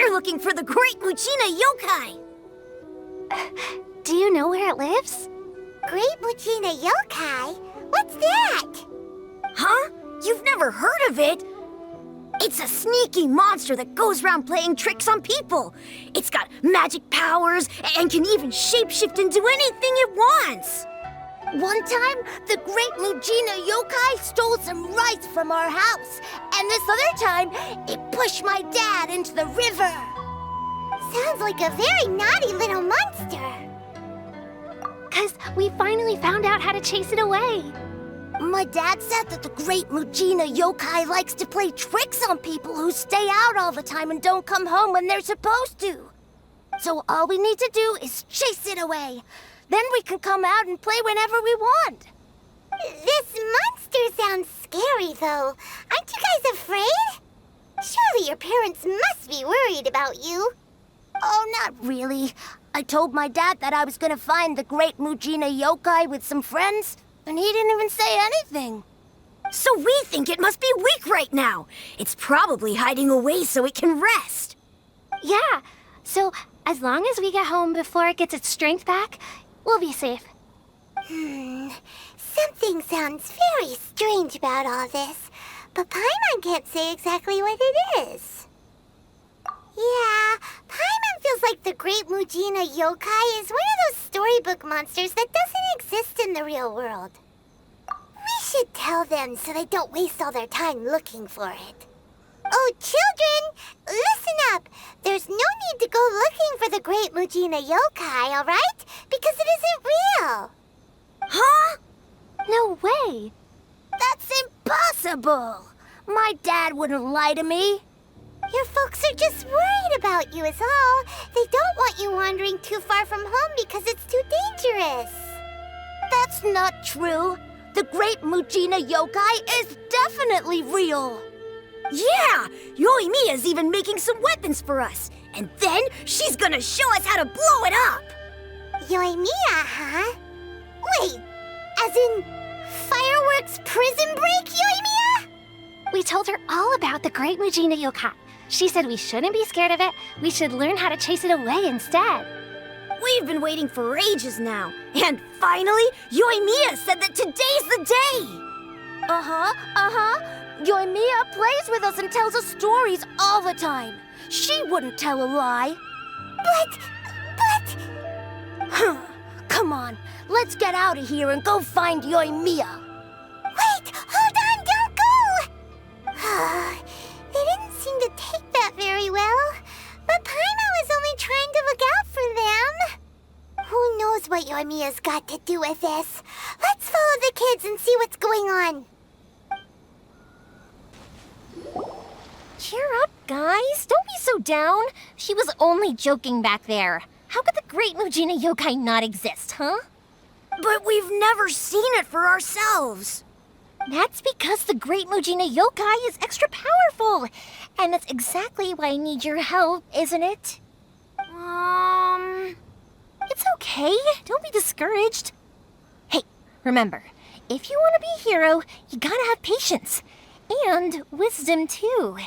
We're looking for the Great Muchina Yokai! Do you know where it lives? Great Muchina Yokai? What's that? Huh? You've never heard of it? It's a sneaky monster that goes around playing tricks on people. It's got magic powers and can even shapeshift into anything it wants. One time, the Great Muchina Yokai stole some rice from our house. And this other time, it pushed my dad into the river. Sounds like a very naughty little monster. 'Cause we finally found out how to chase it away. My dad said that the Great Muchina Yokai likes to play tricks on people who stay out all the time and don't come home when they're supposed to. So all we need to do is chase it away. Then we can come out and play whenever we want. This monster sounds scary, though. Aren't you guys afraid? Surely your parents must be worried about you. Oh, not really. I told my dad that I was gonna find the Great Muchina Yokai with some friends, and he didn't even say anything. So we think it must be weak right now. It's probably hiding away so it can rest. Yeah, so as long as we get home before it gets its strength back, we'll be safe. Something sounds very strange about all this, but Paimon can't say exactly what it is. Yeah, Paimon feels like the Great Muchina Yokai is one of those storybook monsters that doesn't exist in the real world. We should tell them so they don't waste all their time looking for it. Oh, children, listen up. There's no need to go looking for the Great Muchina Yokai, all right? Because it isn't real. Huh? No way. That's impossible. My dad wouldn't lie to me. Your folks are just worried about you is all. They don't want you wandering too far from home because it's too dangerous. That's not true. The Great Muchina Yokai is definitely real. Yeah! Yoimiya's even making some weapons for us. And then she's gonna show us how to blow it up! Yoimiya, huh? Wait, as in fireworks prison break, Yoimiya? We told her all about the Great Muchina Yokai. She said we shouldn't be scared of it. We should learn how to chase it away instead. We've been waiting for ages now. And finally, Yoimiya said that today's the day! Yoimiya plays with us and tells us stories all the time. She wouldn't tell a lie. But... Come on, let's get out of here and go find Yoimiya. Wait, hold on, don't go! They didn't seem to take that very well. But Paimon was only trying to look out for them. Who knows what Yoimiya's got to do with this? Let's follow the kids and see what's going on. Cheer up, guys. Don't be so down. She was only joking back there. How could the Great Muchina Yokai not exist, huh? But we've never seen it for ourselves. That's because the Great Muchina Yokai is extra powerful. And that's exactly why I need your help, isn't it? It's okay. Don't be discouraged. Hey, remember, if you want to be a hero, you gotta have patience. And wisdom, too.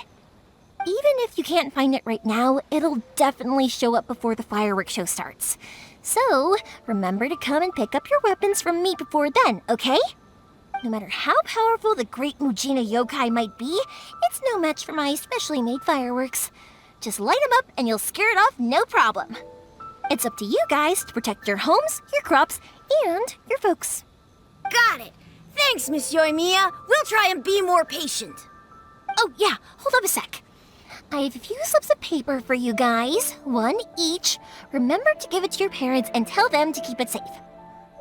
Even if you can't find it right now, it'll definitely show up before the fireworks show starts. So, remember to come and pick up your weapons from me before then, okay? No matter how powerful the Great Muchina Yokai might be, it's no match for my specially made fireworks. Just light them up and you'll scare it off no problem. It's up to you guys to protect your homes, your crops, and your folks. Got it. Thanks, Miss Yoimiya. We'll try and be more patient. Oh, yeah, hold up a sec. I have a few slips of paper for you guys, one each. Remember to give it to your parents and tell them to keep it safe.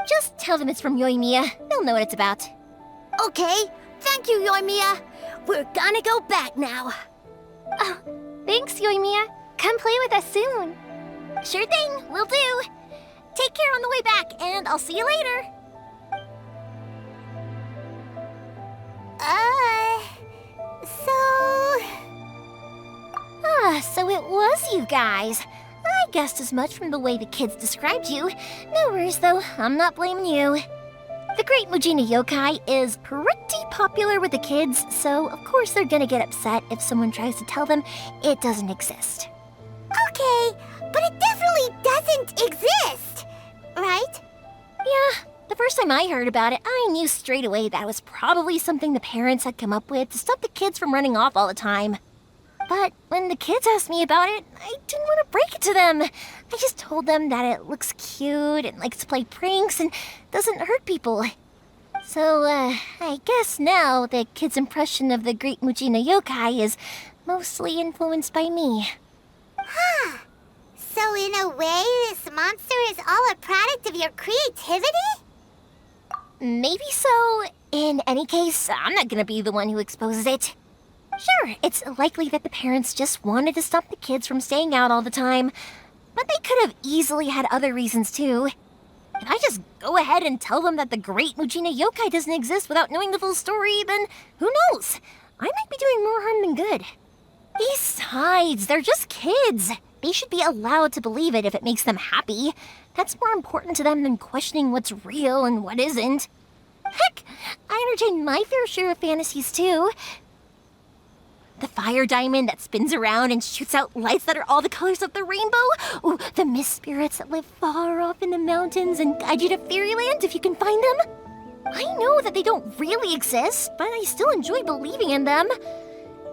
Just tell them it's from Yoimiya. They'll know what it's about. Okay, thank you, Yoimiya. We're gonna go back now. Oh, thanks, Yoimiya. Come play with us soon. Sure thing, will do. Take care on the way back, and I'll see you later. So it was you guys. I guessed as much from the way the kids described you. No worries, though. I'm not blaming you. The Great Muchina Yokai is pretty popular with the kids, so of course they're gonna get upset if someone tries to tell them it doesn't exist. Okay, but it definitely doesn't exist, right? Yeah, the first time I heard about it, I knew straight away that it was probably something the parents had come up with to stop the kids from running off all the time. But when the kids asked me about it, I didn't want to break it to them. I just told them that it looks cute and likes to play pranks and doesn't hurt people. So, I guess now the kids' impression of the great Mujina yokai is mostly influenced by me. Huh. So in a way, this monster is all a product of your creativity? Maybe so. In any case, I'm not gonna be the one who exposes it. Sure, it's likely that the parents just wanted to stop the kids from staying out all the time, but they could have easily had other reasons too. If I just go ahead and tell them that the great Mujina yokai doesn't exist without knowing the full story, then who knows? I might be doing more harm than good. Besides, they're just kids. They should be allowed to believe it if it makes them happy. That's more important to them than questioning what's real and what isn't. Heck, I entertain my fair share of fantasies too. The fire diamond that spins around and shoots out lights that are all the colors of the rainbow. Ooh, the mist spirits that live far off in the mountains and guide you to fairyland if you can find them. I know that they don't really exist, but I still enjoy believing in them.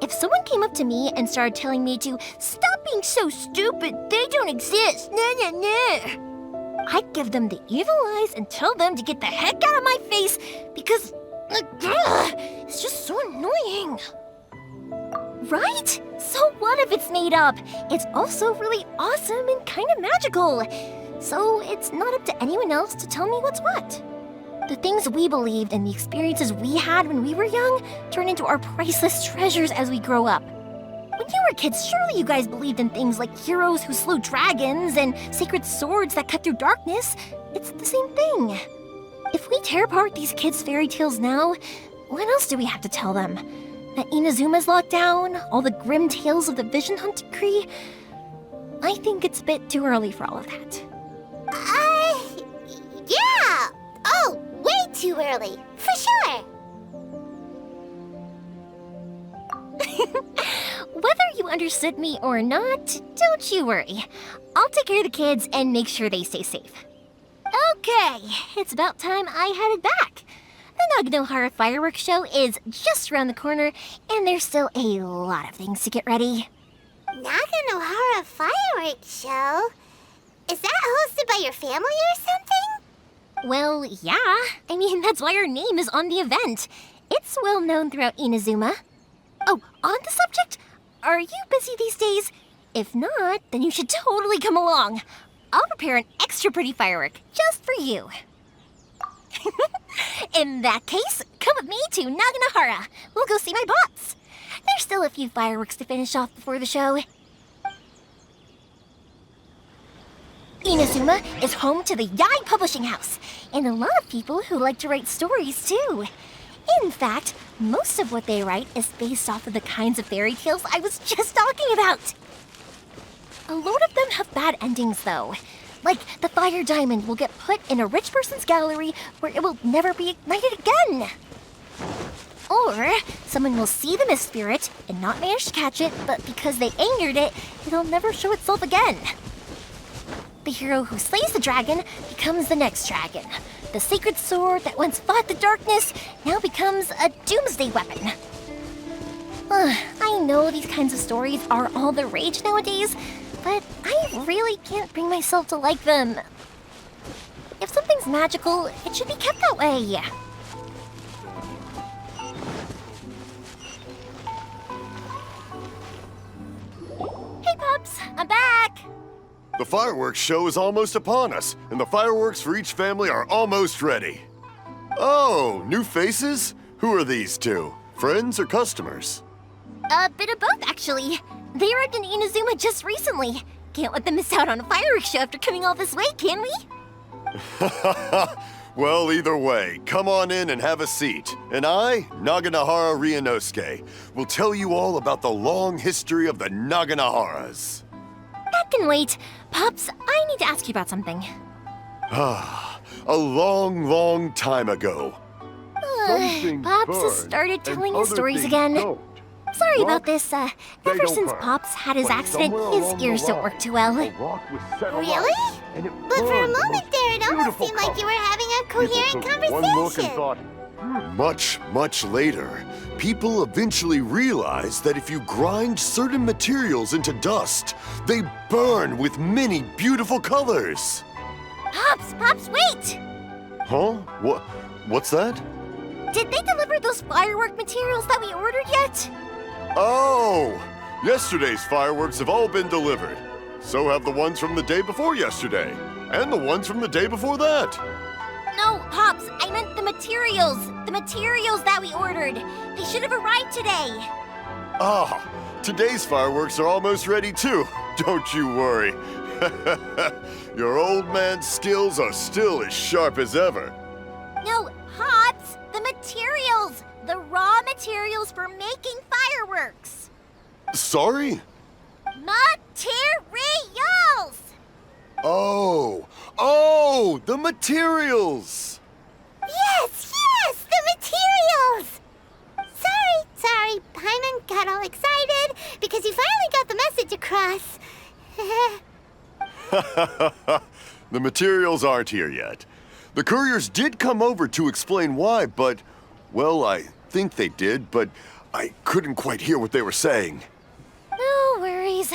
If someone came up to me and started telling me to stop being so stupid, they don't exist, I'd give them the evil eyes and tell them to get the heck out of my face because it's just so annoying. Right? So what if it's made up? It's also really awesome and kind of magical. So it's not up to anyone else to tell me what's what. The things we believed and the experiences we had when we were young turn into our priceless treasures as we grow up. When you were kids, surely you guys believed in things like heroes who slew dragons and sacred swords that cut through darkness. It's the same thing. If we tear apart these kids' fairy tales now, what else do we have to tell them? That Inazuma's locked down? All the grim tales of the Vision Hunt Decree? I think it's a bit too early for all of that. Yeah! Oh, way too early, for sure! Whether you understood me or not, don't you worry. I'll take care of the kids and make sure they stay safe. Okay, it's about time I headed back. The Naganohara fireworks show is just around the corner, and there's still a lot of things to get ready. Naganohara fireworks show? Is that hosted by your family or something? Well, yeah. I mean, that's why our name is on the event. It's well known throughout Inazuma. Oh, on the subject, are you busy these days? If not, then you should totally come along. I'll prepare an extra pretty firework just for you. In that case, come with me to Naganohara. We'll go see my bots. There's still a few fireworks to finish off before the show. Inazuma is home to the Yai Publishing House, and a lot of people who like to write stories too. In fact, most of what they write is based off of the kinds of fairy tales I was just talking about. A lot of them have bad endings though. Like, the fire diamond will get put in a rich person's gallery where it will never be ignited again. Or, someone will see the mist spirit and not manage to catch it, but because they angered it, it'll never show itself again. The hero who slays the dragon becomes the next dragon. The sacred sword that once fought the darkness now becomes a doomsday weapon. I know these kinds of stories are all the rage nowadays, but I really can't bring myself to like them. If something's magical, it should be kept that way. Hey, Pops, I'm back! The fireworks show is almost upon us, and the fireworks for each family are almost ready. Oh, new faces? Who are these two? Friends or customers? A bit of both, actually. They arrived in Inazuma just recently. Can't let them miss out on a fireworks show after coming all this way, can we? Well, either way, come on in and have a seat. And I, Naganohara Ryunosuke, will tell you all about the long history of the Naganoharas. That can wait. Pops, I need to ask you about something. A long, long time ago. Pops has started telling his stories again. Sorry about Rock? this. They Ever don't since burn. Pops had his But accident, somewhere his along the ears don't line, work too well. a rock was set alight, Really? and it But for a burned the moment most there, it almost beautiful seemed like you color. were having a People coherent took one look and conversation. thought, much, much later, people eventually realized that if you grind certain materials into dust, they burn with many beautiful colors. Pops, wait! Huh? What's that? Did they deliver those firework materials that we ordered yet? Oh! Yesterday's fireworks have all been delivered. So have the ones from the day before yesterday. And the ones from the day before that. No, Pops, I meant the materials. The materials that we ordered. They should have arrived today. Ah, today's fireworks are almost ready too. Don't you worry. Your old man's skills are still as sharp as ever. No, Pops, the materials. The raw materials for making fireworks. Sorry? Materials! Oh, the materials! Yes, the materials! Sorry, Paimon got all excited because you finally got the message across. The materials aren't here yet. The couriers did come over to explain why, but, well, I think they did, but I couldn't quite hear what they were saying. No worries.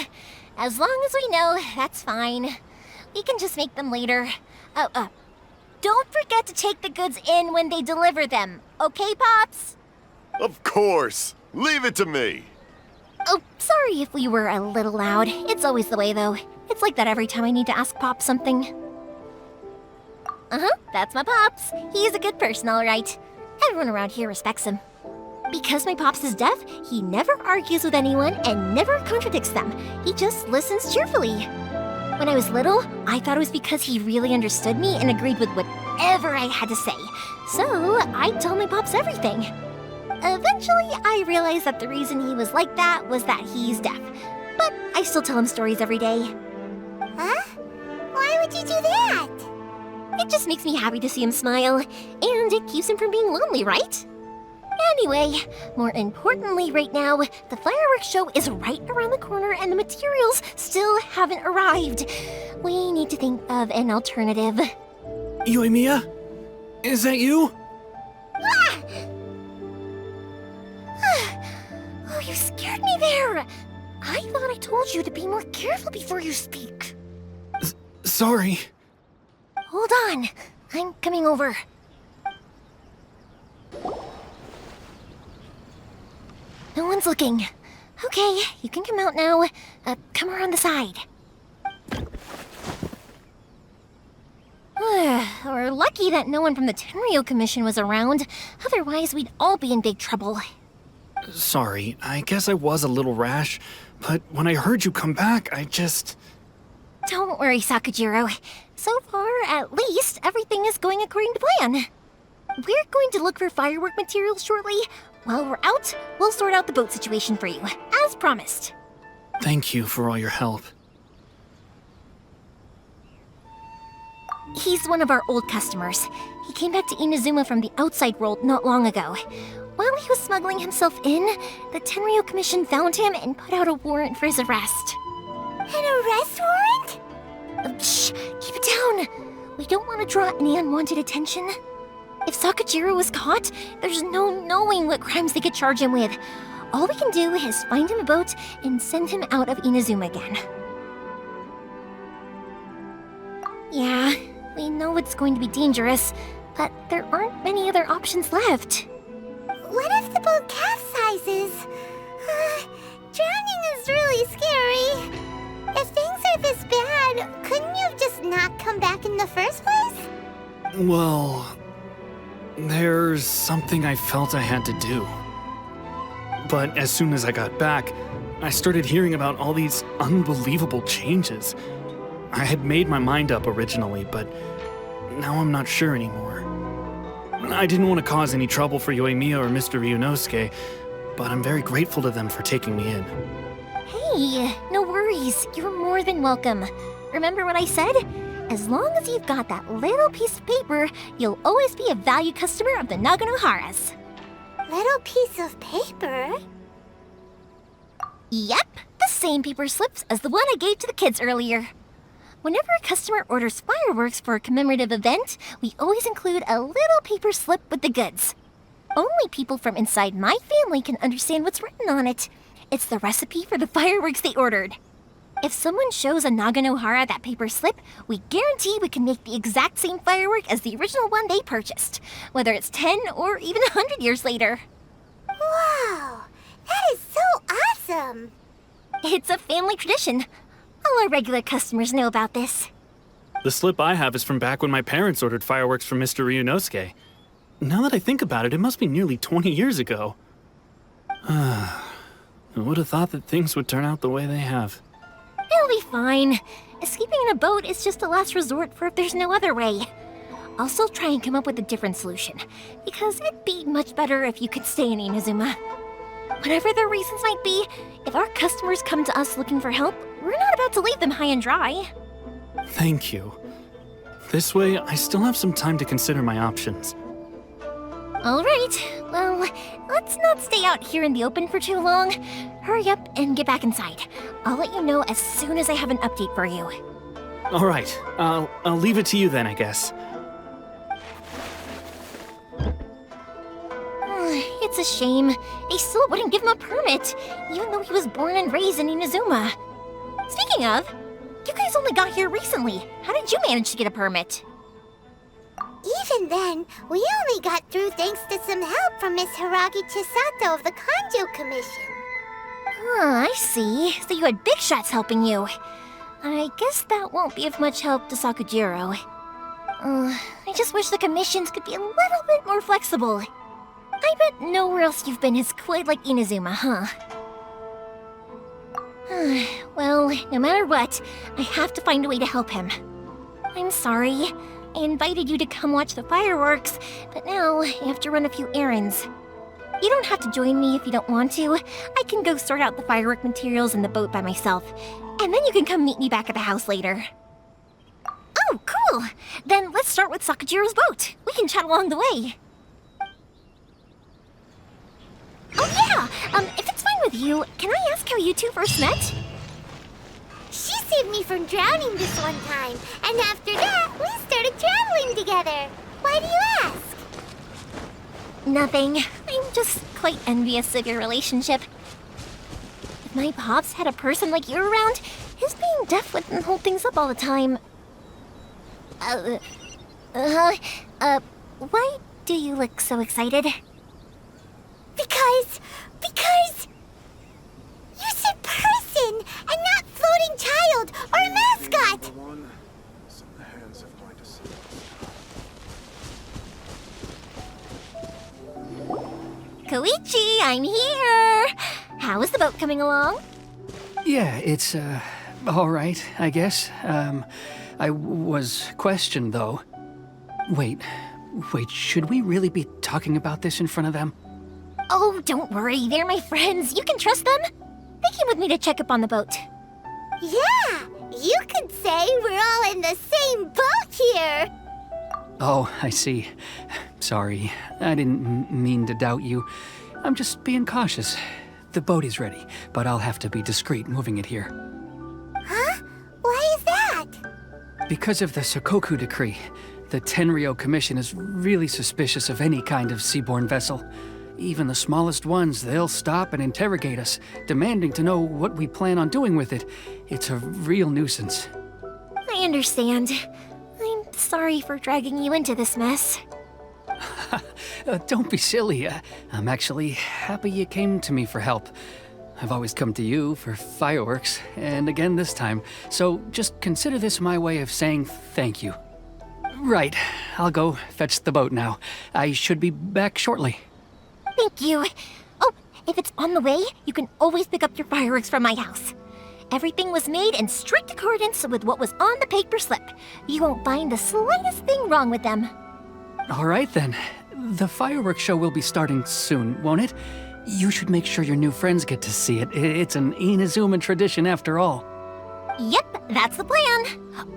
As long as we know, that's fine. We can just make them later. Don't forget to take the goods in when they deliver them. Okay, Pops? Of course. Leave it to me. Oh, sorry if we were a little loud. It's always the way, though. It's like that every time I need to ask Pops something. That's my Pops. He's a good person, all right. Everyone around here respects him. Because my Pops is deaf, he never argues with anyone and never contradicts them. He just listens cheerfully. When I was little, I thought it was because he really understood me and agreed with whatever I had to say. So I'd tell my Pops everything. Eventually, I realized that the reason he was like that was that he's deaf. But I still tell him stories every day. Huh? Why would you do that? It just makes me happy to see him smile, and it keeps him from being lonely, right? Anyway, more importantly right now, the fireworks show is right around the corner and the materials still haven't arrived. We need to think of an alternative. Yoimiya? Is that you? Oh, you scared me there! I thought I told you to be more careful before you speak. Sorry. Hold on, I'm coming over. No one's looking. Okay, you can come out now. Come around the side. We're lucky that no one from the Tenryo Commission was around. Otherwise, we'd all be in big trouble. Sorry, I guess I was a little rash, but when I heard you come back, I just... Don't worry, Sakajiro. So far, at least, everything is going according to plan. We're going to look for firework materials shortly. While we're out, we'll sort out the boat situation for you, as promised. Thank you for all your help. He's one of our old customers. He came back to Inazuma from the outside world not long ago. While he was smuggling himself in, the Tenryo Commission found him and put out a warrant for his arrest. An arrest warrant? Shh! Keep it down! We don't want to draw any unwanted attention. If Sakajiro was caught, there's no knowing what crimes they could charge him with. All we can do is find him a boat and send him out of Inazuma again. Yeah, we know it's going to be dangerous, but there aren't many other options left. What if the boat capsizes? Drowning is really scary. If things are this bad, couldn't you have just not come back in the first place? Well, there's something I felt I had to do. But as soon as I got back, I started hearing about all these unbelievable changes. I had made my mind up originally, but now I'm not sure anymore. I didn't want to cause any trouble for Yoimiya or Mr. Ryunosuke, but I'm very grateful to them for taking me in. Hey, no worries. You're more than welcome. Remember what I said? As long as you've got that little piece of paper, you'll always be a valued customer of the Naganoharas. Little piece of paper? Yep, the same paper slips as the one I gave to the kids earlier. Whenever a customer orders fireworks for a commemorative event, we always include a little paper slip with the goods. Only people from inside my family can understand what's written on it. It's the recipe for the fireworks they ordered. If someone shows a Naganohara that paper slip, we guarantee we can make the exact same firework as the original one they purchased, whether it's 10 or even 100 years later. Wow, that is so awesome! It's a family tradition. All our regular customers know about this. The slip I have is from back when my parents ordered fireworks from Mr. Ryunosuke. Now that I think about it, it must be nearly 20 years ago. I would have thought that things would turn out the way they have. It'll be fine. Escaping in a boat is just a last resort for if there's no other way. I'll still try and come up with a different solution, because it'd be much better if you could stay in Inazuma. Whatever their reasons might be, if our customers come to us looking for help, we're not about to leave them high and dry. Thank you. This way, I still have some time to consider my options. All right, well, let's not stay out here in the open for too long. Hurry up and get back inside. I'll let you know as soon as I have an update for you. All right, I'll leave it to you then, I guess. It's a shame. They still wouldn't give him a permit, even though he was born and raised in Inazuma. Speaking of, you guys only got here recently. How did you manage to get a permit? Even then, we only got through thanks to some help from Miss Hiragi Chisato of the Kanjo Commission. I see. So you had big shots helping you. I guess that won't be of much help to Sakujiro. I just wish the commissions could be a little bit more flexible. I bet nowhere else you've been is quite like Inazuma, huh? Well, no matter what, I have to find a way to help him. I'm sorry. I invited you to come watch the fireworks, but now I have to run a few errands. You don't have to join me if you don't want to. I can go sort out the firework materials in the boat by myself, and then you can come meet me back at the house later. Oh, cool! Then let's start with Sakujiro's boat. We can chat along the way. Oh yeah! If it's fine with you, can I ask how you two first met? She saved me from drowning this one time, and after that, we started traveling together. Why do you ask? Nothing. I'm just quite envious of your relationship. If my pops had a person like you around, his being deaf wouldn't hold things up all the time. Why do you look so excited? Because you said person and not floating child or a mascot. Koichi, I'm here! How is the boat coming along? Yeah, it's, all right, I guess. I was questioned, though. Wait, should we really be talking about this in front of them? Oh, don't worry, they're my friends. You can trust them. They came with me to check up on the boat. Yeah, you could say we're all in the same boat here. Oh, I see. Sorry, I didn't mean to doubt you. I'm just being cautious. The boat is ready, but I'll have to be discreet moving it here. Huh? Why is that? Because of the Sokoku decree, the Tenryo Commission is really suspicious of any kind of seaborne vessel. Even the smallest ones, they'll stop and interrogate us, demanding to know what we plan on doing with it. It's a real nuisance. I understand. I'm sorry for dragging you into this mess. Don't be silly. I'm actually happy you came to me for help. I've always come to you for fireworks, and again this time, so just consider this my way of saying thank you. Right, I'll go fetch the boat now. I should be back shortly. Thank you. Oh, if it's on the way, you can always pick up your fireworks from my house. Everything was made in strict accordance with what was on the paper slip. You won't find the slightest thing wrong with them. All right then. The fireworks show will be starting soon, won't it? You should make sure your new friends get to see it. It's an Inazuma tradition after all. Yep, that's the plan.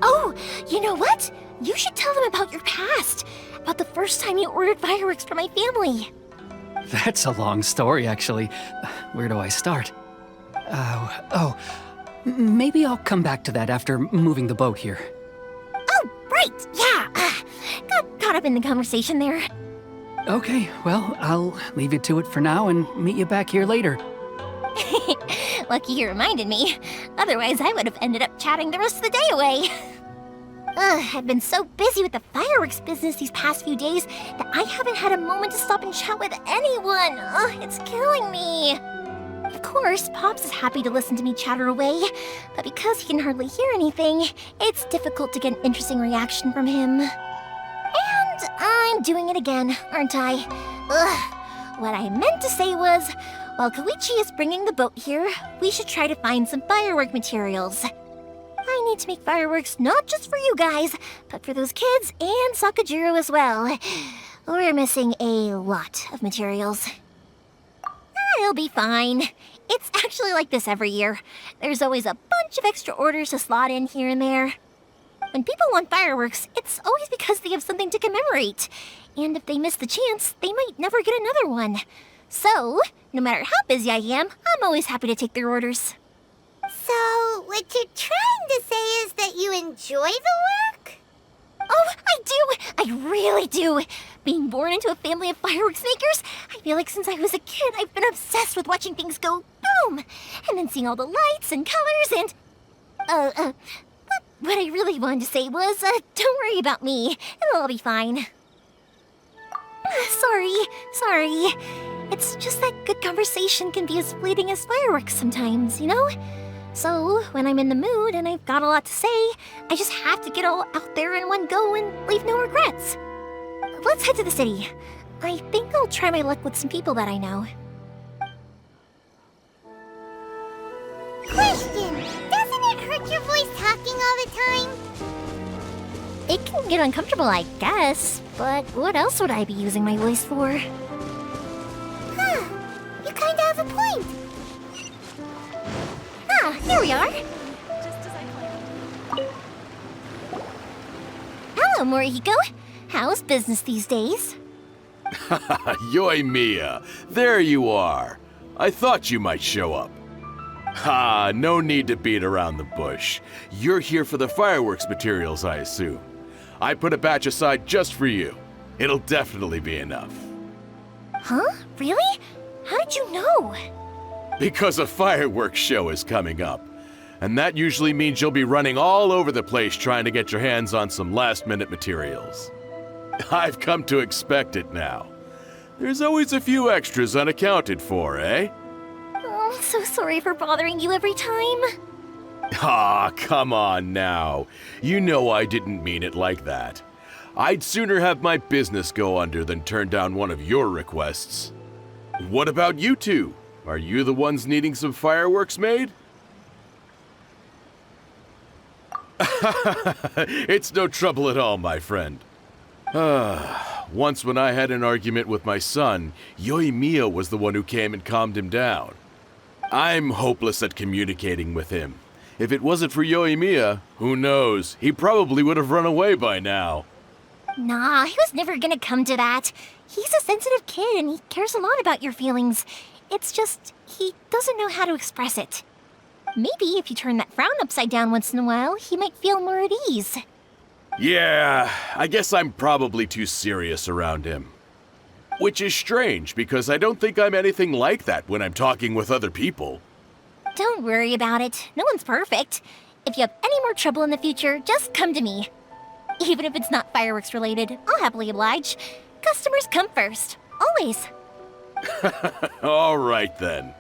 Oh, you know what? You should tell them about your past. About the first time you ordered fireworks for my family. That's a long story, actually. Where do I start? Maybe I'll come back to that after moving the boat here. Oh, right, yeah. Got caught up in the conversation there. Okay, well, I'll leave you to it for now and meet you back here later. Lucky you reminded me. Otherwise, I would have ended up chatting the rest of the day away. I've been so busy with the fireworks business these past few days that I haven't had a moment to stop and chat with anyone. It's killing me. Of course, Pops is happy to listen to me chatter away, but because he can hardly hear anything, it's difficult to get an interesting reaction from him. And I'm doing it again, aren't I? What I meant to say was, while Koichi is bringing the boat here, we should try to find some firework materials. I need to make fireworks not just for you guys, but for those kids and Sakajiro as well. We're missing a lot of materials. It'll be fine. It's actually like this every year. There's always a bunch of extra orders to slot in here and there. When people want fireworks, it's always because they have something to commemorate. And if they miss the chance, they might never get another one. So, no matter how busy I am, I'm always happy to take their orders. So, what you're trying to say is that you enjoy the work? Oh, I do! I really do! Being born into a family of fireworks makers, I feel like since I was a kid, I've been obsessed with watching things go boom! And then seeing all the lights and colors and... What I really wanted to say was, don't worry about me. It'll all be fine. Sorry. It's just that good conversation can be as fleeting as fireworks sometimes, you know? So, when I'm in the mood and I've got a lot to say, I just have to get all out there in one go and leave no regrets. Let's head to the city. I think I'll try my luck with some people that I know. Question! Doesn't it hurt your voice talking all the time? It can get uncomfortable, I guess, but what else would I be using my voice for? Huh. You kinda have a point. Here we are. Hello, Morihiko. How's business these days? Yoi Mia, there you are. I thought you might show up. Ha, no need to beat around the bush. You're here for the fireworks materials, I assume. I put a batch aside just for you. It'll definitely be enough. Huh? Really? How did you know? Because a fireworks show is coming up. And that usually means you'll be running all over the place trying to get your hands on some last-minute materials. I've come to expect it now. There's always a few extras unaccounted for, eh? Oh, I'm so sorry for bothering you every time. Ah, come on now. You know I didn't mean it like that. I'd sooner have my business go under than turn down one of your requests. What about you two? Are you the ones needing some fireworks made? It's no trouble at all, my friend. Once when I had an argument with my son, Yoi Mia was the one who came and calmed him down. I'm hopeless at communicating with him. If it wasn't for Yoi Mia, who knows, he probably would have run away by now. Nah, he was never gonna come to that. He's a sensitive kid and he cares a lot about your feelings. It's just, he doesn't know how to express it. Maybe if you turn that frown upside down once in a while, he might feel more at ease. Yeah, I guess I'm probably too serious around him. Which is strange, because I don't think I'm anything like that when I'm talking with other people. Don't worry about it. No one's perfect. If you have any more trouble in the future, just come to me. Even if it's not fireworks related, I'll happily oblige. Customers come first. Always. All right then.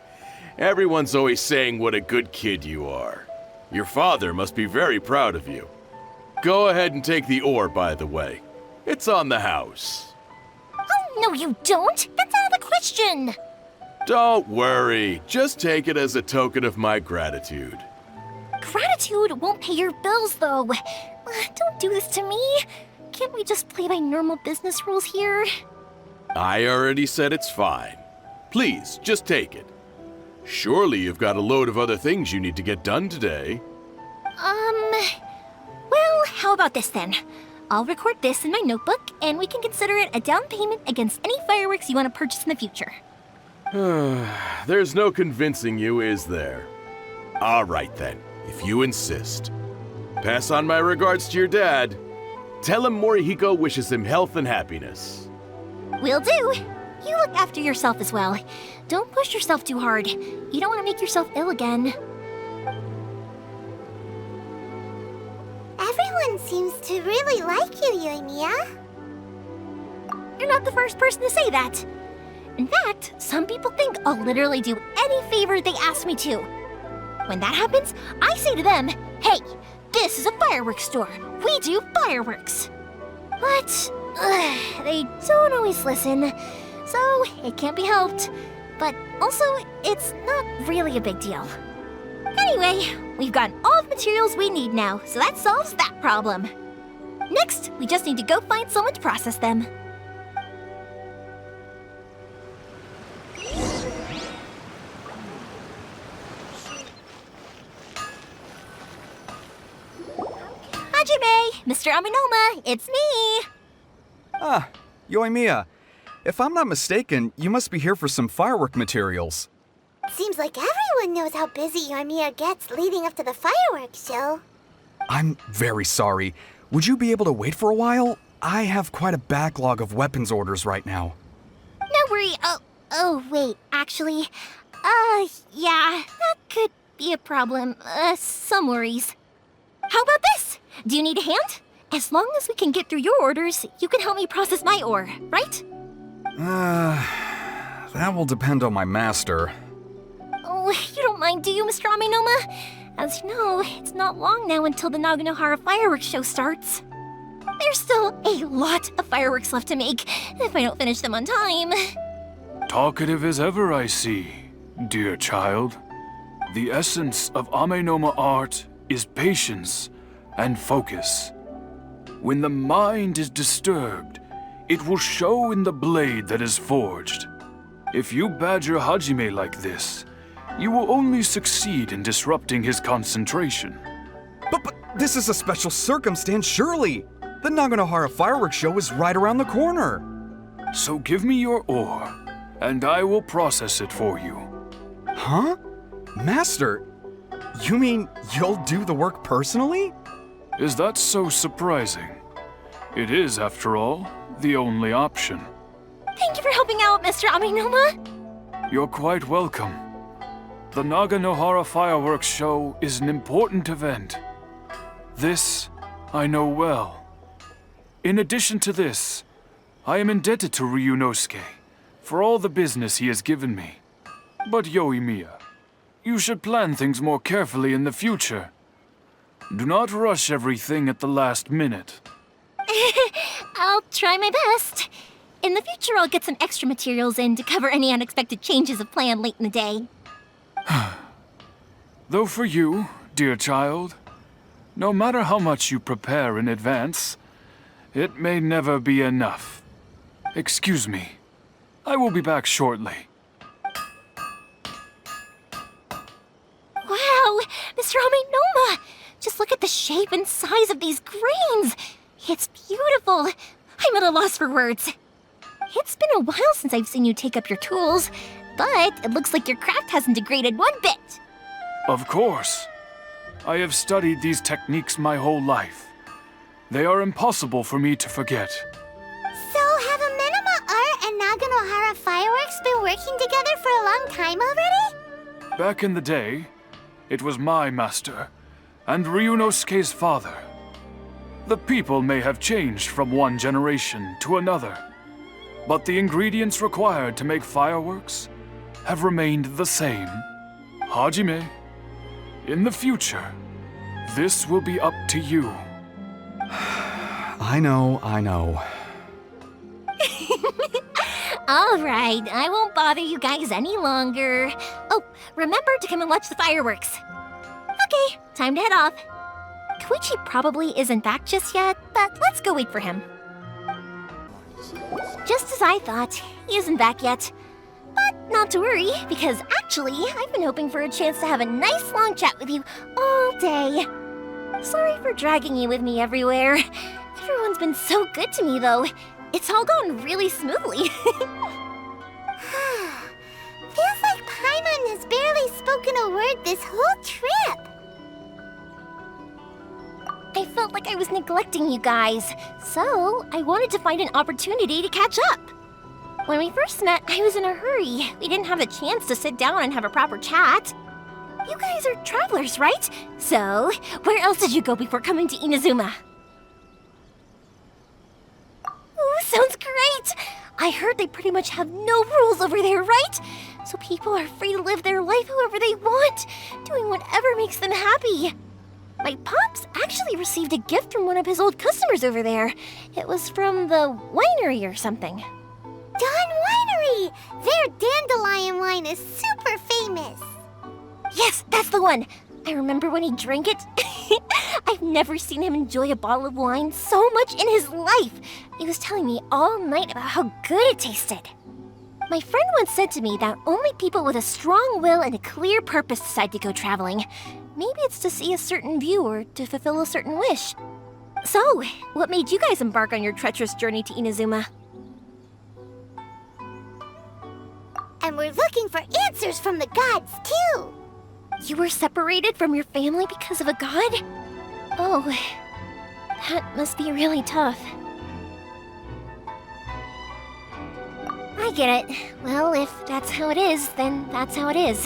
Everyone's always saying what a good kid you are. Your father must be very proud of you. Go ahead and take the ore, by the way. It's on the house. Oh, no you don't! That's out of the question! Don't worry. Just take it as a token of my gratitude. Gratitude won't pay your bills, though. Don't do this to me. Can't we just play by normal business rules here? I already said it's fine. Please, just take it. Surely you've got a load of other things you need to get done today. Well, how about this then? I'll record this in my notebook, and we can consider it a down payment against any fireworks you want to purchase in the future. There's no convincing you, is there? All right then, if you insist. Pass on my regards to your dad. Tell him Morihiko wishes him health and happiness. Will do. You look after yourself as well. Don't push yourself too hard. You don't want to make yourself ill again. Everyone seems to really like you, Yoimiya. You're not the first person to say that. In fact, some people think I'll literally do any favor they ask me to. When that happens, I say to them, hey, this is a fireworks store. We do fireworks. But they don't always listen, so it can't be helped. But also, it's not really a big deal. Anyway, we've gotten all the materials we need now, so that solves that problem. Next, we just need to go find someone to process them. Hajime, Mr. Aminoma, it's me! Ah, Yoimiya. If I'm not mistaken, you must be here for some firework materials. Seems like everyone knows how busy Yoimiya gets leading up to the fireworks show. I'm very sorry. Would you be able to wait for a while? I have quite a backlog of weapons orders right now. No worry. Oh, wait, actually, yeah, that could be a problem. Some worries. How about this? Do you need a hand? As long as we can get through your orders, you can help me process my ore, right? That will depend on my master. Oh, you don't mind, do you, Mr. Aminoma? As you know, it's not long now until the Naganohara fireworks show starts. There's still a lot of fireworks left to make, if I don't finish them on time. Talkative as ever, I see, dear child. The essence of Amenoma art is patience and focus. When the mind is disturbed, it will show in the blade that is forged. If you badger Hajime like this, you will only succeed in disrupting his concentration. But this is a special circumstance, surely. The Naganohara fireworks show is right around the corner. So give me your ore, and I will process it for you. Huh? Master, you mean you'll do the work personally? Is that so surprising? It is, after all, the only option. Thank you for helping out, Mr. Aminoma. You're quite welcome. The Naganohara fireworks show is an important event. This I know well. In addition to this, I am indebted to Ryunosuke for all the business he has given me. But Yoimiya, you should plan things more carefully in the future. Do not rush everything at the last minute. I'll try my best. In the future, I'll get some extra materials in to cover any unexpected changes of plan late in the day. Though for you, dear child, no matter how much you prepare in advance, it may never be enough. Excuse me. I will be back shortly. Wow, Mr. Aminoma! Just look at the shape and size of these grains! It's beautiful! I'm at a loss for words. It's been a while since I've seen you take up your tools, but it looks like your craft hasn't degraded one bit. Of course. I have studied these techniques my whole life. They are impossible for me to forget. So have Amenoma Art and Naganohara Fireworks been working together for a long time already? Back in the day, it was my master and Ryunosuke's father. The people may have changed from one generation to another, but the ingredients required to make fireworks have remained the same. Hajime, in the future, this will be up to you. I know. All right, I won't bother you guys any longer. Oh, remember to come and watch the fireworks. Okay, time to head off. Koichi probably isn't back just yet, but let's go wait for him. Just as I thought, he isn't back yet. But not to worry, because actually, I've been hoping for a chance to have a nice long chat with you all day. Sorry for dragging you with me everywhere. Everyone's been so good to me, though. It's all gone really smoothly. Feels like Paimon has barely spoken spoken a word this whole trip. I felt like I was neglecting you guys, so I wanted to find an opportunity to catch up. When we first met, I was in a hurry. We didn't have the chance to sit down and have a proper chat. You guys are travelers, right? So, where else did you go before coming to Inazuma? Ooh, sounds great! I heard they pretty much have no rules over there, right? So people are free to live their life however they want, doing whatever makes them happy. My pops actually received a gift from one of his old customers over there. It was from the winery or something. Dawn Winery! Their dandelion wine is super famous. Yes, that's the one. I remember when he drank it. I've never seen him enjoy a bottle of wine so much in his life. He was telling me all night about how good it tasted. My friend once said to me that only people with a strong will and a clear purpose decide to go traveling. Maybe it's to see a certain view or to fulfill a certain wish. So, what made you guys embark on your treacherous journey to Inazuma? And we're looking for answers from the gods, too. You were separated from your family because of a god? Oh, that must be really tough. I get it. Well, if that's how it is, then that's how it is.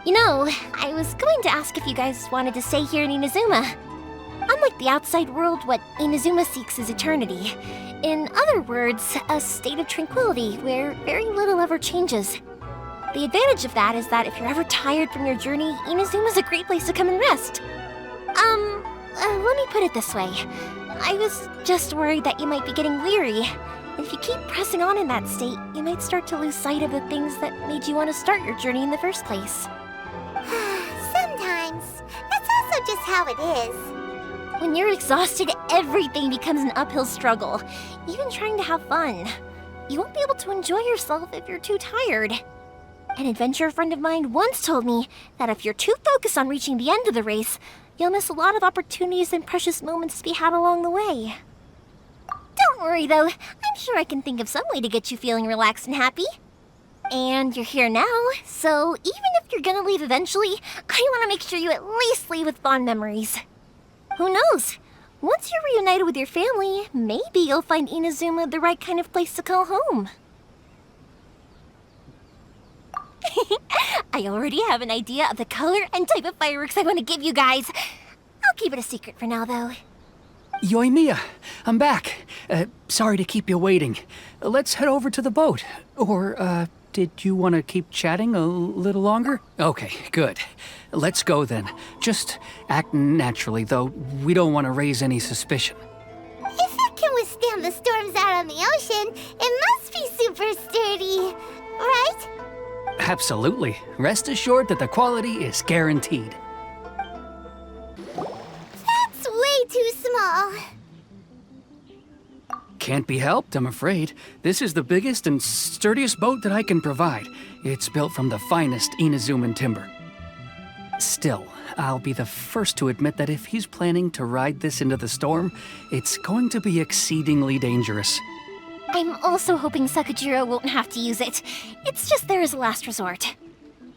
You know, I was going to ask if you guys wanted to stay here in Inazuma. Unlike the outside world, what Inazuma seeks is eternity. In other words, a state of tranquility where very little ever changes. The advantage of that is that if you're ever tired from your journey, Inazuma's a great place to come and rest. Let me put it this way. I was just worried that you might be getting weary. If you keep pressing on in that state, you might start to lose sight of the things that made you want to start your journey in the first place. Sometimes. That's also just how it is. When you're exhausted, everything becomes an uphill struggle, even trying to have fun. You won't be able to enjoy yourself if you're too tired. An adventurer friend of mine once told me that if you're too focused on reaching the end of the race, you'll miss a lot of opportunities and precious moments to be had along the way. Don't worry though, I'm sure I can think of some way to get you feeling relaxed and happy. And you're here now, so even if you're gonna leave eventually, I want to make sure you at least leave with fond memories. Who knows? Once you're reunited with your family, maybe you'll find Inazuma the right kind of place to call home. I already have an idea of the color and type of fireworks I want to give you guys. I'll keep it a secret for now, though. Yoimiya, I'm back. Sorry to keep you waiting. Let's head over to the boat. Or, did you want to keep chatting a little longer? Okay, good. Let's go then. Just act naturally, though we don't want to raise any suspicion. If it can withstand the storms out on the ocean, it must be super sturdy, right? Absolutely. Rest assured that the quality is guaranteed. That's way too small. Can't be helped, I'm afraid. This is the biggest and sturdiest boat that I can provide. It's built from the finest Inazuman timber. Still, I'll be the first to admit that if he's planning to ride this into the storm, it's going to be exceedingly dangerous. I'm also hoping Sakajiro won't have to use it. It's just there as a last resort.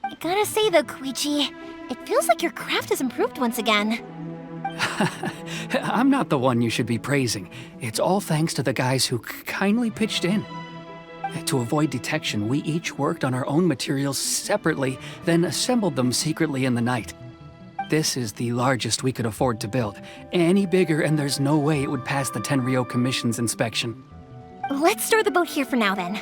I gotta say though, Koichi, it feels like your craft has improved once again. I'm not the one you should be praising. It's all thanks to the guys who kindly pitched in. To avoid detection, we each worked on our own materials separately, then assembled them secretly in the night. This is the largest we could afford to build. Any bigger and there's no way it would pass the Tenryou Commission's inspection. Let's store the boat here for now, then.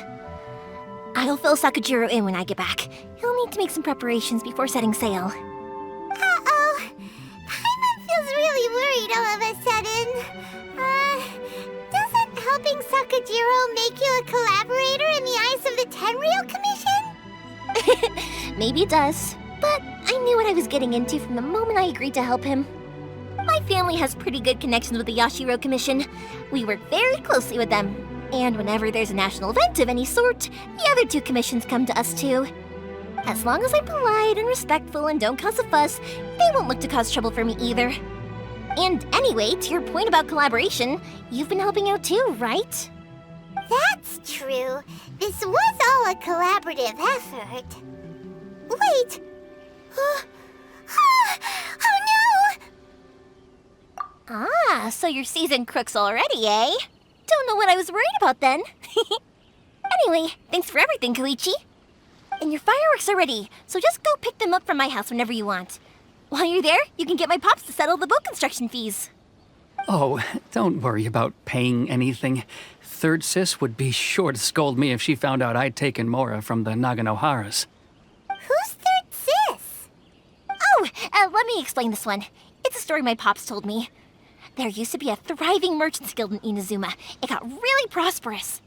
I'll fill Sakajiro in when I get back. He'll need to make some preparations before setting sail. Uh-oh. Paimon feels really worried all of a sudden. Doesn't helping Sakajiro make you a collaborator in the eyes of the Tenryou Commission? Maybe it does, but I knew what I was getting into from the moment I agreed to help him. My family has pretty good connections with the Yashiro Commission. We work very closely with them. And whenever there's a national event of any sort, the other two commissions come to us too. As long as I'm polite and respectful and don't cause a fuss, they won't look to cause trouble for me either. And anyway, to your point about collaboration, you've been helping out too, right? That's true. This was all a collaborative effort. Wait! Oh no! Ah, so you're seasoned crooks already, eh? Don't know what I was worried about then. Anyway, thanks for everything, Koichi. And your fireworks are ready, so just go pick them up from my house whenever you want. While you're there, you can get my pops to settle the boat construction fees. Oh, don't worry about paying anything. Third Sis would be sure to scold me if she found out I'd taken Mora from the Naganoharas. Who's Third Sis? Oh, let me explain this one. It's a story my pops told me. There used to be a thriving merchants guild in Inazuma. It got really prosperous.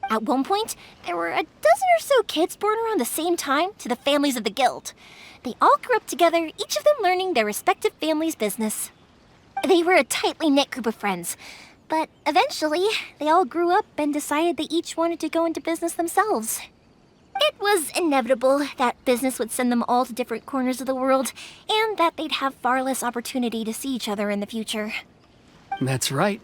At one point, there were a dozen or so kids born around the same time to the families of the guild. They all grew up together, each of them learning their respective family's business. They were a tightly knit group of friends, but eventually, they all grew up and decided they each wanted to go into business themselves. It was inevitable that business would send them all to different corners of the world, and that they'd have far less opportunity to see each other in the future. That's right.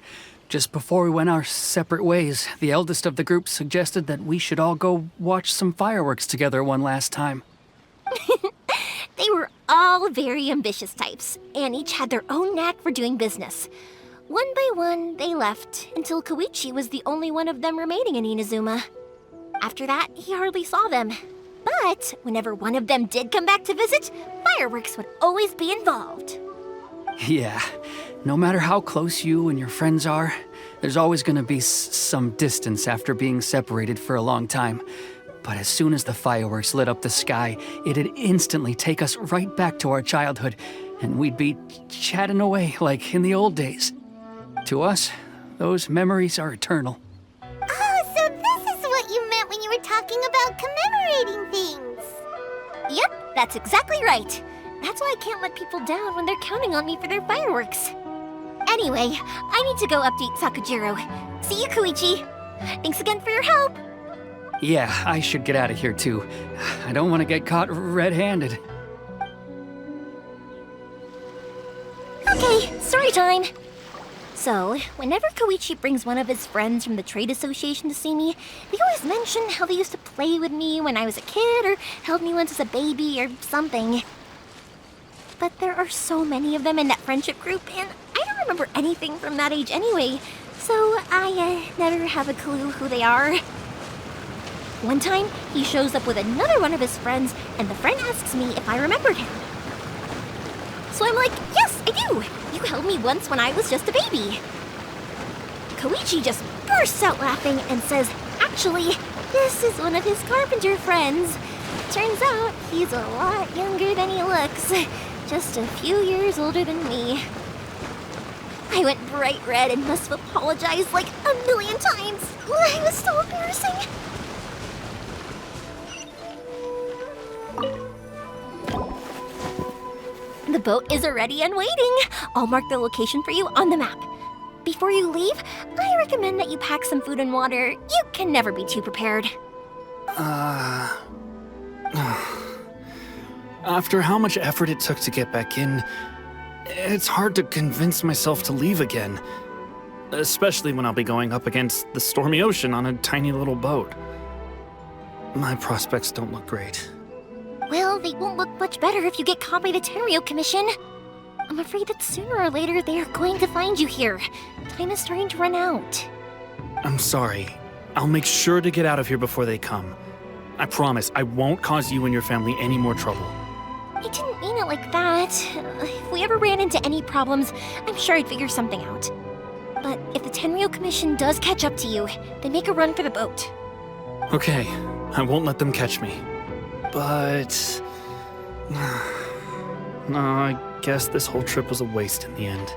Just before we went our separate ways, the eldest of the group suggested that we should all go watch some fireworks together one last time. They were all very ambitious types, and each had their own knack for doing business. One by one, they left, until Koichi was the only one of them remaining in Inazuma. After that, he hardly saw them. But whenever one of them did come back to visit, fireworks would always be involved. Yeah, no matter how close you and your friends are, there's always gonna be some distance after being separated for a long time. But as soon as the fireworks lit up the sky, it'd instantly take us right back to our childhood, and we'd be chatting away like in the old days. To us, those memories are eternal. Oh, so this is what you meant when you were talking about commemorating things. Yep, that's exactly right. That's why I can't let people down when they're counting on me for their fireworks. Anyway, I need to go update Sakujiro. See you, Koichi. Thanks again for your help. Yeah, I should get out of here too. I don't want to get caught red-handed. Okay, story time. So, whenever Koichi brings one of his friends from the trade association to see me, they always mention how they used to play with me when I was a kid or held me once as a baby or something. But there are so many of them in that friendship group, and I don't remember anything from that age anyway, so I never have a clue who they are. One time, he shows up with another one of his friends, and the friend asks me if I remembered him. So I'm like, yes, I do! You held me once when I was just a baby. Koichi just bursts out laughing and says, actually, this is one of his carpenter friends. Turns out, he's a lot younger than he looks. Just a few years older than me. I went bright red and must have apologized like a million times. It was so embarrassing. The boat is ready and waiting. I'll mark the location for you on the map. Before you leave, I recommend that you pack some food and water. You can never be too prepared. After how much effort it took to get back in, it's hard to convince myself to leave again. Especially when I'll be going up against the stormy ocean on a tiny little boat. My prospects don't look great. Well, they won't look much better if you get caught by the Tenryou Commission. I'm afraid that sooner or later they are going to find you here. Time is starting to run out. I'm sorry. I'll make sure to get out of here before they come. I promise I won't cause you and your family any more trouble. I didn't mean it like that. If we ever ran into any problems, I'm sure I'd figure something out. But if the Tenryou Commission does catch up to you, then make a run for the boat. Okay, I won't let them catch me. But... no, I guess this whole trip was a waste in the end.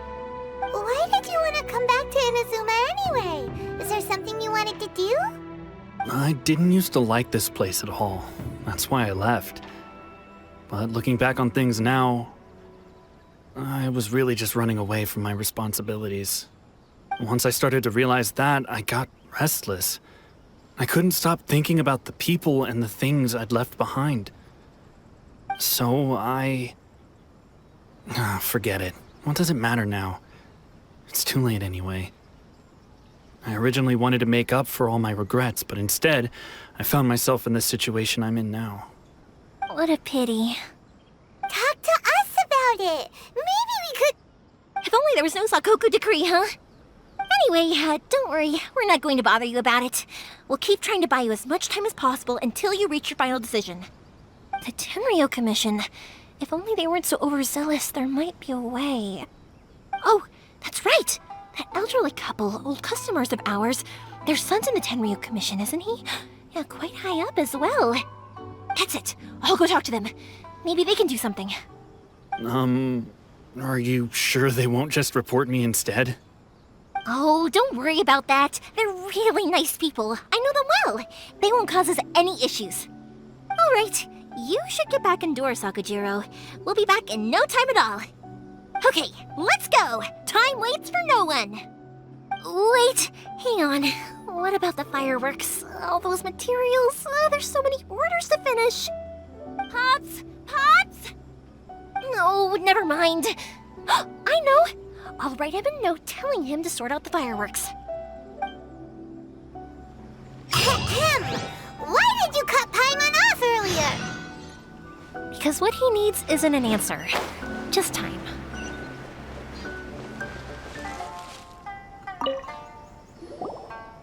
Why did you want to come back to Inazuma anyway? Is there something you wanted to do? I didn't used to like this place at all. That's why I left. But looking back on things now, I was really just running away from my responsibilities. Once I started to realize that, I got restless. I couldn't stop thinking about the people and the things I'd left behind. So forget it. What does it matter now? It's too late anyway. I originally wanted to make up for all my regrets, but instead, I found myself in the situation I'm in now. What a pity. Talk to us about it. Maybe we could... If only there was no Sakoku decree, huh? Anyway, don't worry. We're not going to bother you about it. We'll keep trying to buy you as much time as possible until you reach your final decision. The Tenryo Commission. If only they weren't so overzealous, there might be a way. Oh, that's right! That elderly couple, old customers of ours, their son's in the Tenryo Commission, isn't he? Yeah, quite high up as well. That's it. I'll go talk to them. Maybe they can do something. Are you sure they won't just report me instead? Oh, don't worry about that. They're really nice people. I know them well. They won't cause us any issues. All right, you should get back indoors, Sakujiro. We'll be back in no time at all. Okay, let's go. Time waits for no one. Wait, hang on. What about the fireworks? All those materials? There's so many orders to finish. Pops? Pops? No, never mind. I know. I'll write him a note telling him to sort out the fireworks. Why did you cut Paimon off earlier? Because what he needs isn't an answer, just time.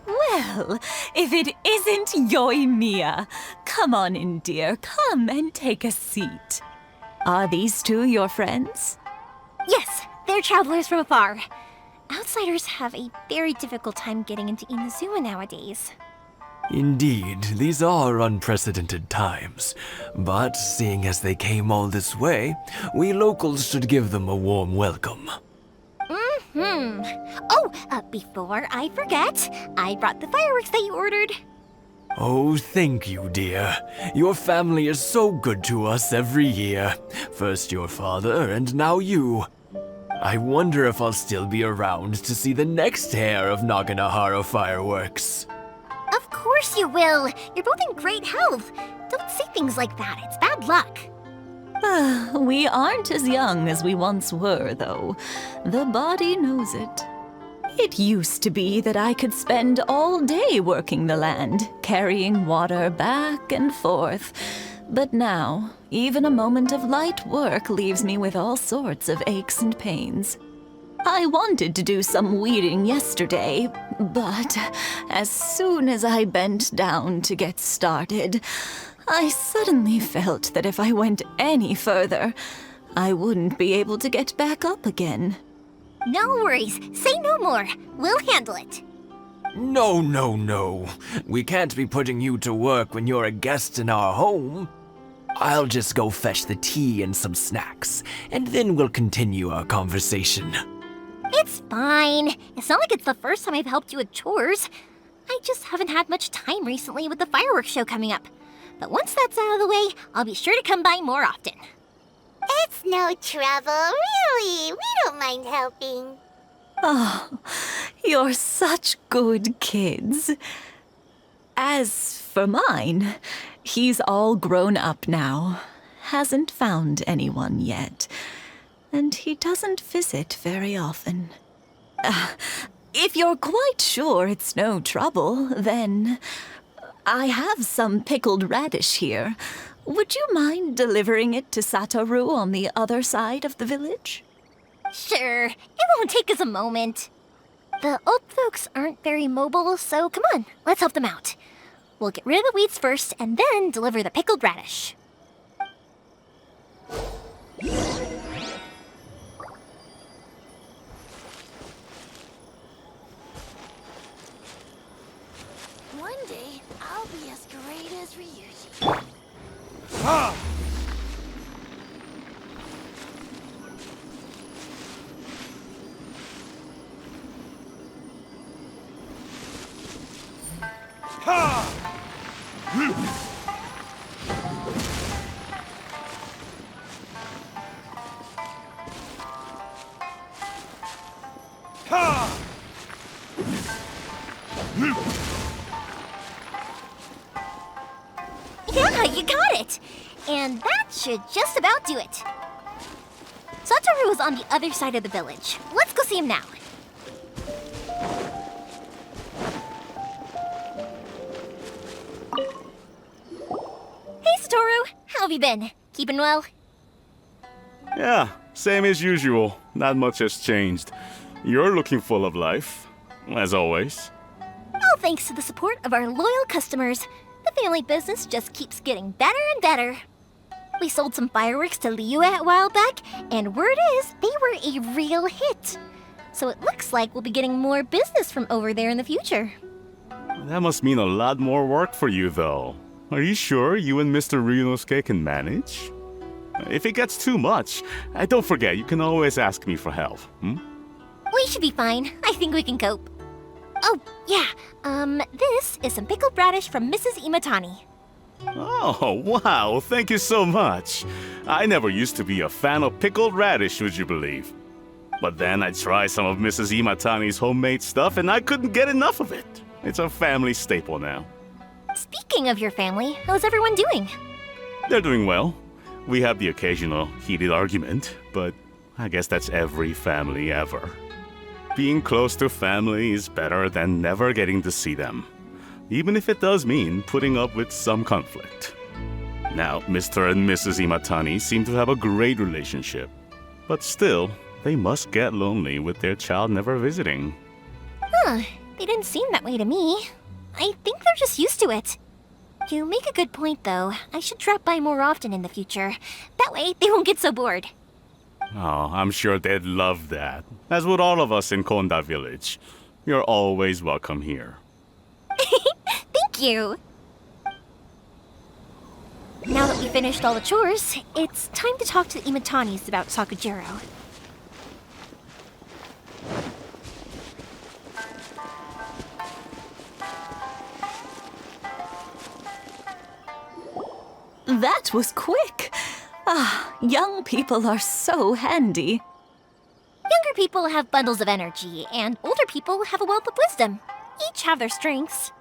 Well, if it isn't Yoimiya, come on in, dear. Come and take a seat. Are these two your friends? Yes, they're travelers from afar. Outsiders have a very difficult time getting into Inazuma nowadays. Indeed, these are unprecedented times. But seeing as they came all this way, we locals should give them a warm welcome. Oh, before I forget, I brought the fireworks that you ordered. Oh, thank you, dear. Your family is so good to us every year. First your father, and now you. I wonder if I'll still be around to see the next pair of Naganahara fireworks. Of course you will. You're both in great health. Don't say things like that. It's bad luck. We aren't as young as we once were, though. The body knows it. It used to be that I could spend all day working the land, carrying water back and forth. But now, even a moment of light work leaves me with all sorts of aches and pains. I wanted to do some weeding yesterday, but as soon as I bent down to get started, I suddenly felt that if I went any further, I wouldn't be able to get back up again. No worries. Say no more. We'll handle it. No, no, no. We can't be putting you to work when you're a guest in our home. I'll just go fetch the tea and some snacks, and then we'll continue our conversation. It's fine. It's not like it's the first time I've helped you with chores. I just haven't had much time recently with the fireworks show coming up. But once that's out of the way, I'll be sure to come by more often. It's no trouble, really. We don't mind helping. Oh, you're such good kids. As for mine, he's all grown up now. Hasn't found anyone yet. And he doesn't visit very often. If you're quite sure it's no trouble, then I have some pickled radish here. Would you mind delivering it to Satoru on the other side of the village? Sure. It won't take us a moment. The old folks aren't very mobile, so come on, let's help them out. We'll get rid of the weeds first and then deliver the pickled radish. One day, I'll be as great as Ryuji. Ha! Ha! Ha! Yeah, you got it! And that should just about do it. Satoru is on the other side of the village. Let's go see him now. Hey, Satoru! How How have you been? Keeping well? Yeah, same as usual. Not much has changed. You're looking full of life, as always. All thanks to the support of our loyal customers. The family business just keeps getting better and better. We sold some fireworks to Liu a while back, and word is they were a real hit. So it looks like we'll be getting more business from over there in the future. That must mean a lot more work for you, though. Are you sure you and Mr. Ryunosuke can manage? If it gets too much, don't forget, you can always ask me for help, We should be fine. I think we can cope. Oh, yeah. This is some pickled radish from Mrs. Imatani. Oh, wow, thank you so much. I never used to be a fan of pickled radish, would you believe? But then I tried some of Mrs. Imatani's homemade stuff and I couldn't get enough of it. It's a family staple now. Speaking of your family, how's everyone doing? They're doing well. We have the occasional heated argument, but I guess that's every family ever. Being close to family is better than never getting to see them, even if it does mean putting up with some conflict. Now, Mr. and Mrs. Imatani seem to have a great relationship, but still, they must get lonely with their child never visiting. Huh, they didn't seem that way to me. I think they're just used to it. You make a good point, though. I should drop by more often in the future. That way, they won't get so bored. Oh, I'm sure they'd love that, as would all of us in Konda Village. You're always welcome here. Thank you! Now that we finished all the chores, it's time to talk to the Imatanis about Sakujiro. That was quick. Ah, young people are so handy. Younger people have bundles of energy, and older people have a wealth of wisdom. Each have their strengths.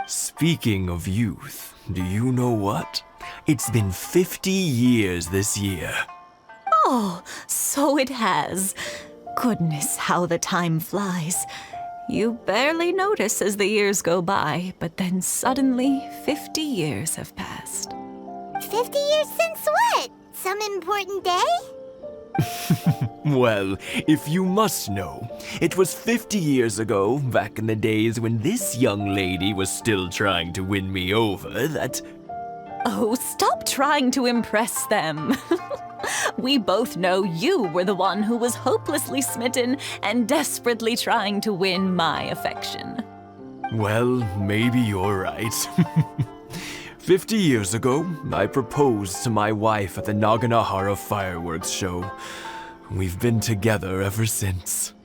Speaking of youth, do you know what? It's been 50 years this year. Oh, so it has. Goodness, how the time flies. You barely notice as the years go by, but then suddenly 50 years have passed. 50 years since what? Some important day? Well, if you must know, it was 50 years ago, back in the days when this young lady was still trying to win me over, that... Oh, stop trying to impress them. We both know you were the one who was hopelessly smitten and desperately trying to win my affection. Well, maybe you're right. 50 years ago, I proposed to my wife at the Naganohara fireworks show. We've been together ever since.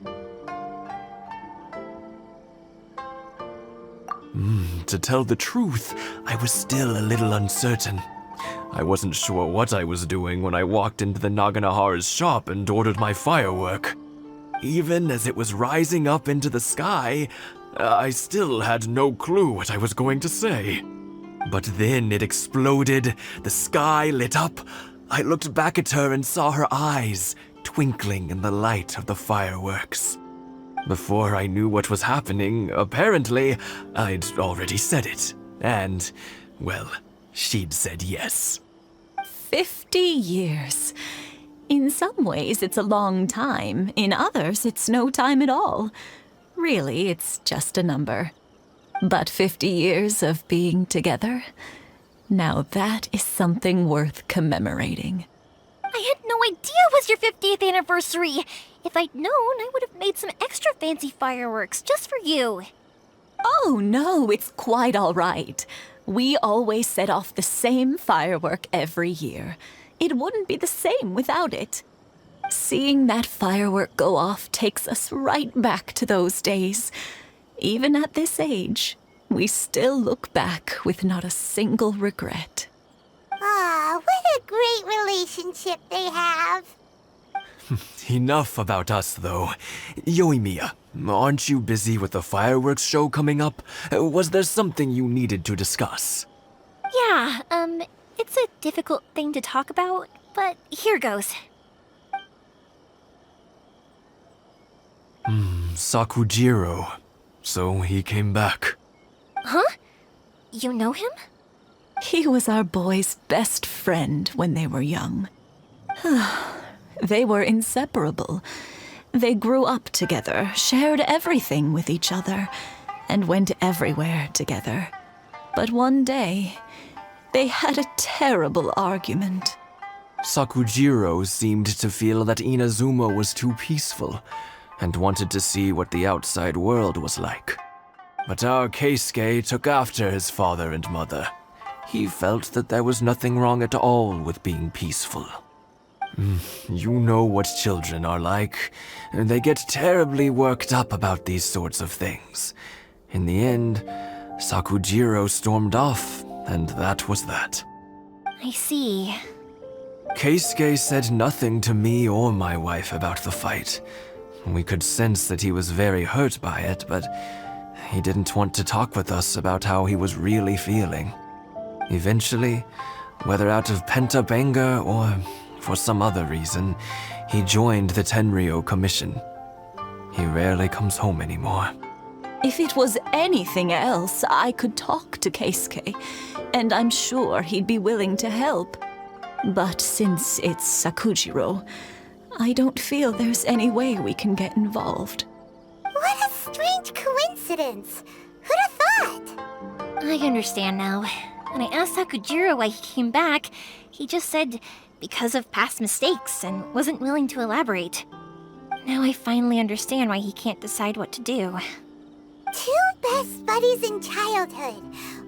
To tell the truth, I was still a little uncertain. I wasn't sure what I was doing when I walked into the Naganohara's shop and ordered my firework. Even as it was rising up into the sky, I still had no clue what I was going to say. But then it exploded, the sky lit up. I looked back at her and saw her eyes twinkling in the light of the fireworks. Before I knew what was happening, apparently, I'd already said it. And, well, she'd said yes. 50 years. In some ways, it's a long time. In others, it's no time at all. Really, it's just a number. But 50 years of being together, now that is something worth commemorating. I had no idea it was your 50th anniversary. If I'd known, I would have made some extra fancy fireworks just for you. Oh, no, it's quite all right. We always set off the same firework every year. It wouldn't be the same without it. Seeing that firework go off takes us right back to those days. Even at this age, we still look back with not a single regret. Ah, what a great relationship they have. Enough about us, though. Yoimiya, aren't you busy with the fireworks show coming up? Was there something you needed to discuss? Yeah, it's a difficult thing to talk about, but here goes. Sakujiro. So he came back. Huh? You know him? He was our boys' best friend when they were young. They were inseparable. They grew up together, shared everything with each other, and went everywhere together. But one day, they had a terrible argument. Sakujiro seemed to feel that Inazuma was too peaceful and wanted to see what the outside world was like. But our Keisuke took after his father and mother. He felt that there was nothing wrong at all with being peaceful. You know what children are like. They get terribly worked up about these sorts of things. In the end, Sakujiro stormed off, and that was that. I see. Keisuke said nothing to me or my wife about the fight. We could sense that he was very hurt by it, but he didn't want to talk with us about how he was really feeling. Eventually, whether out of pent-up anger or for some other reason, he joined the Tenryou Commission. He rarely comes home anymore. If it was anything else, I could talk to Keisuke, and I'm sure he'd be willing to help. But since it's Sakujiro, I don't feel there's any way we can get involved. What a strange coincidence. Who'd have thought? I understand now. When I asked Sakujiro why he came back, he just said because of past mistakes and wasn't willing to elaborate. Now I finally understand why he can't decide what to do. Two best buddies in childhood.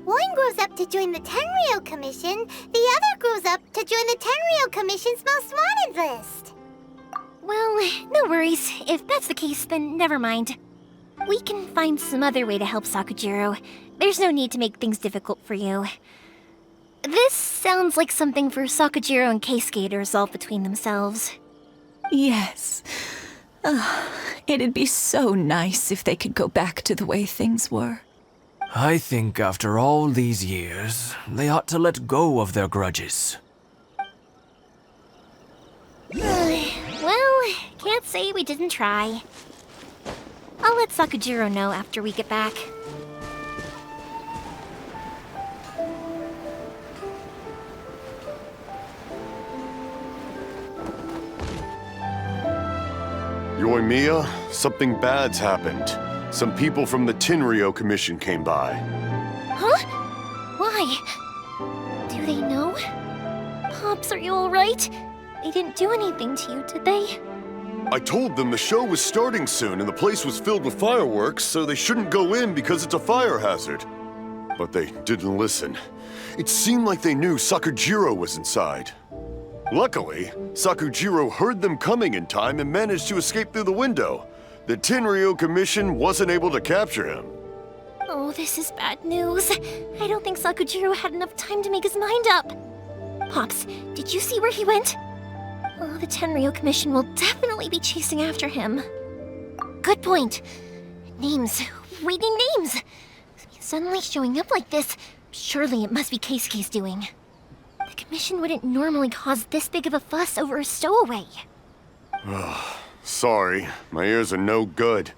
One grows up to join the Tenryou Commission, the other grows up to join the Tenryou Commission's most wanted list. Well, no worries. If that's the case, then never mind. We can find some other way to help Sakujiro. There's no need to make things difficult for you. This sounds like something for Sakujiro and Keisuke to resolve between themselves. Yes. It'd be so nice if they could go back to the way things were. I think after all these years, they ought to let go of their grudges. Well, can't say we didn't try. I'll let Sakujiro know after we get back. Yoimiya, something bad's happened. Some people from the Tenryou Commission came by. Huh? Why? Do they know? Pops, are you alright? They didn't do anything to you, did they? I told them the show was starting soon and the place was filled with fireworks, so they shouldn't go in because it's a fire hazard. But they didn't listen. It seemed like they knew Sakujiro was inside. Luckily, Sakujiro heard them coming in time and managed to escape through the window. The Tenryou Commission wasn't able to capture him. Oh, this is bad news. I don't think Sakujiro had enough time to make his mind up. Pops, did you see where he went? Oh, the Tenryou Commission will definitely be chasing after him. Good point. Names. Reading names. Suddenly showing up like this, surely it must be Keisuke's doing. The Commission wouldn't normally cause this big of a fuss over a stowaway. Sorry, my ears are no good.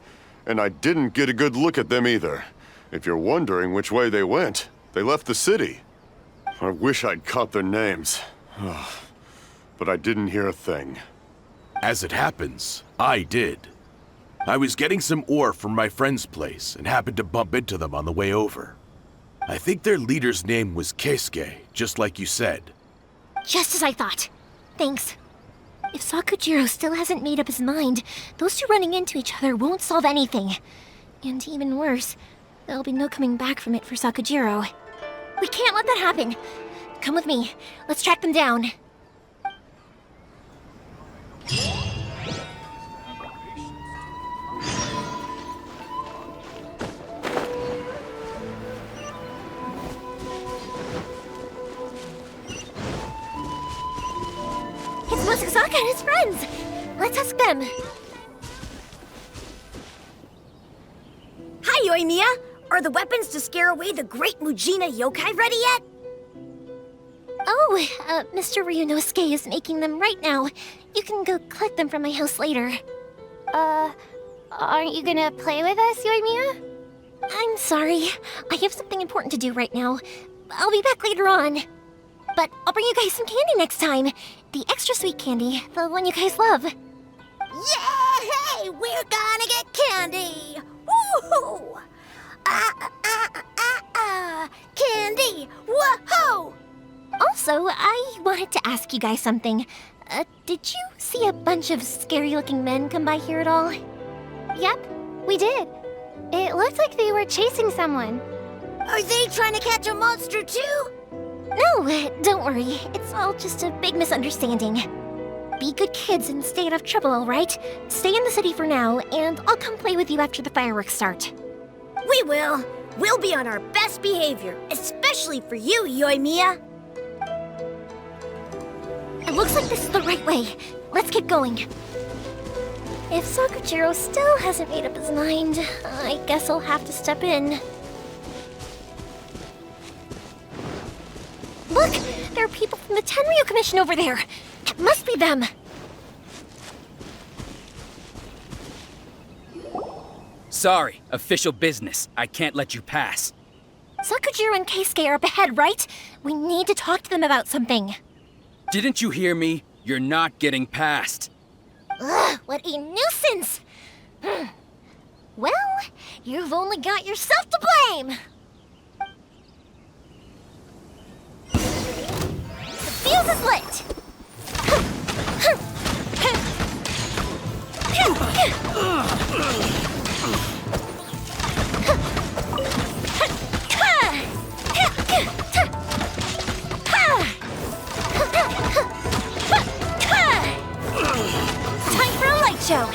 And I didn't get a good look at them either. If you're wondering which way they went, they left the city. I wish I'd caught their names. But I didn't hear a thing. As it happens, I did. I was getting some ore from my friend's place and happened to bump into them on the way over. I think their leader's name was Keisuke, just like you said. Just as I thought. Thanks. If Sakujiro still hasn't made up his mind, those two running into each other won't solve anything. And even worse, there'll be no coming back from it for Sakujiro. We can't let that happen. Come with me. Let's track them down. It's Masazaka and his friends! Let's ask them. Hi, Yoimiya! Are the weapons to scare away the great Mujina yokai ready yet? Oh, Mr. Ryunosuke is making them right now. You can go collect them from my house later. Aren't you gonna play with us, Yoimiya? I'm sorry. I have something important to do right now. I'll be back later on. But I'll bring you guys some candy next time. The extra sweet candy, the one you guys love. Yay! We're gonna get candy! Woohoo! Candy! Woohoo! Also, I wanted to ask you guys something. Did you see a bunch of scary-looking men come by here at all? Yep, we did. It looked like they were chasing someone. Are they trying to catch a monster too? No, don't worry. It's all just a big misunderstanding. Be good kids and stay out of trouble, alright? Stay in the city for now, and I'll come play with you after the fireworks start. We will. We'll be on our best behavior, especially for you, Yoimiya. It looks like this is the right way. Let's get going. If Sakujiro still hasn't made up his mind, I guess I'll have to step in. Look! There are people from the Tenryu Commission over there! It must be them! Sorry, official business. I can't let you pass. Sakujiro and Keisuke are up ahead, right? We need to talk to them about something. Didn't you hear me? You're not getting past. Ugh, what a nuisance! Well, you've only got yourself to blame! The fuse is lit! Time for a light show!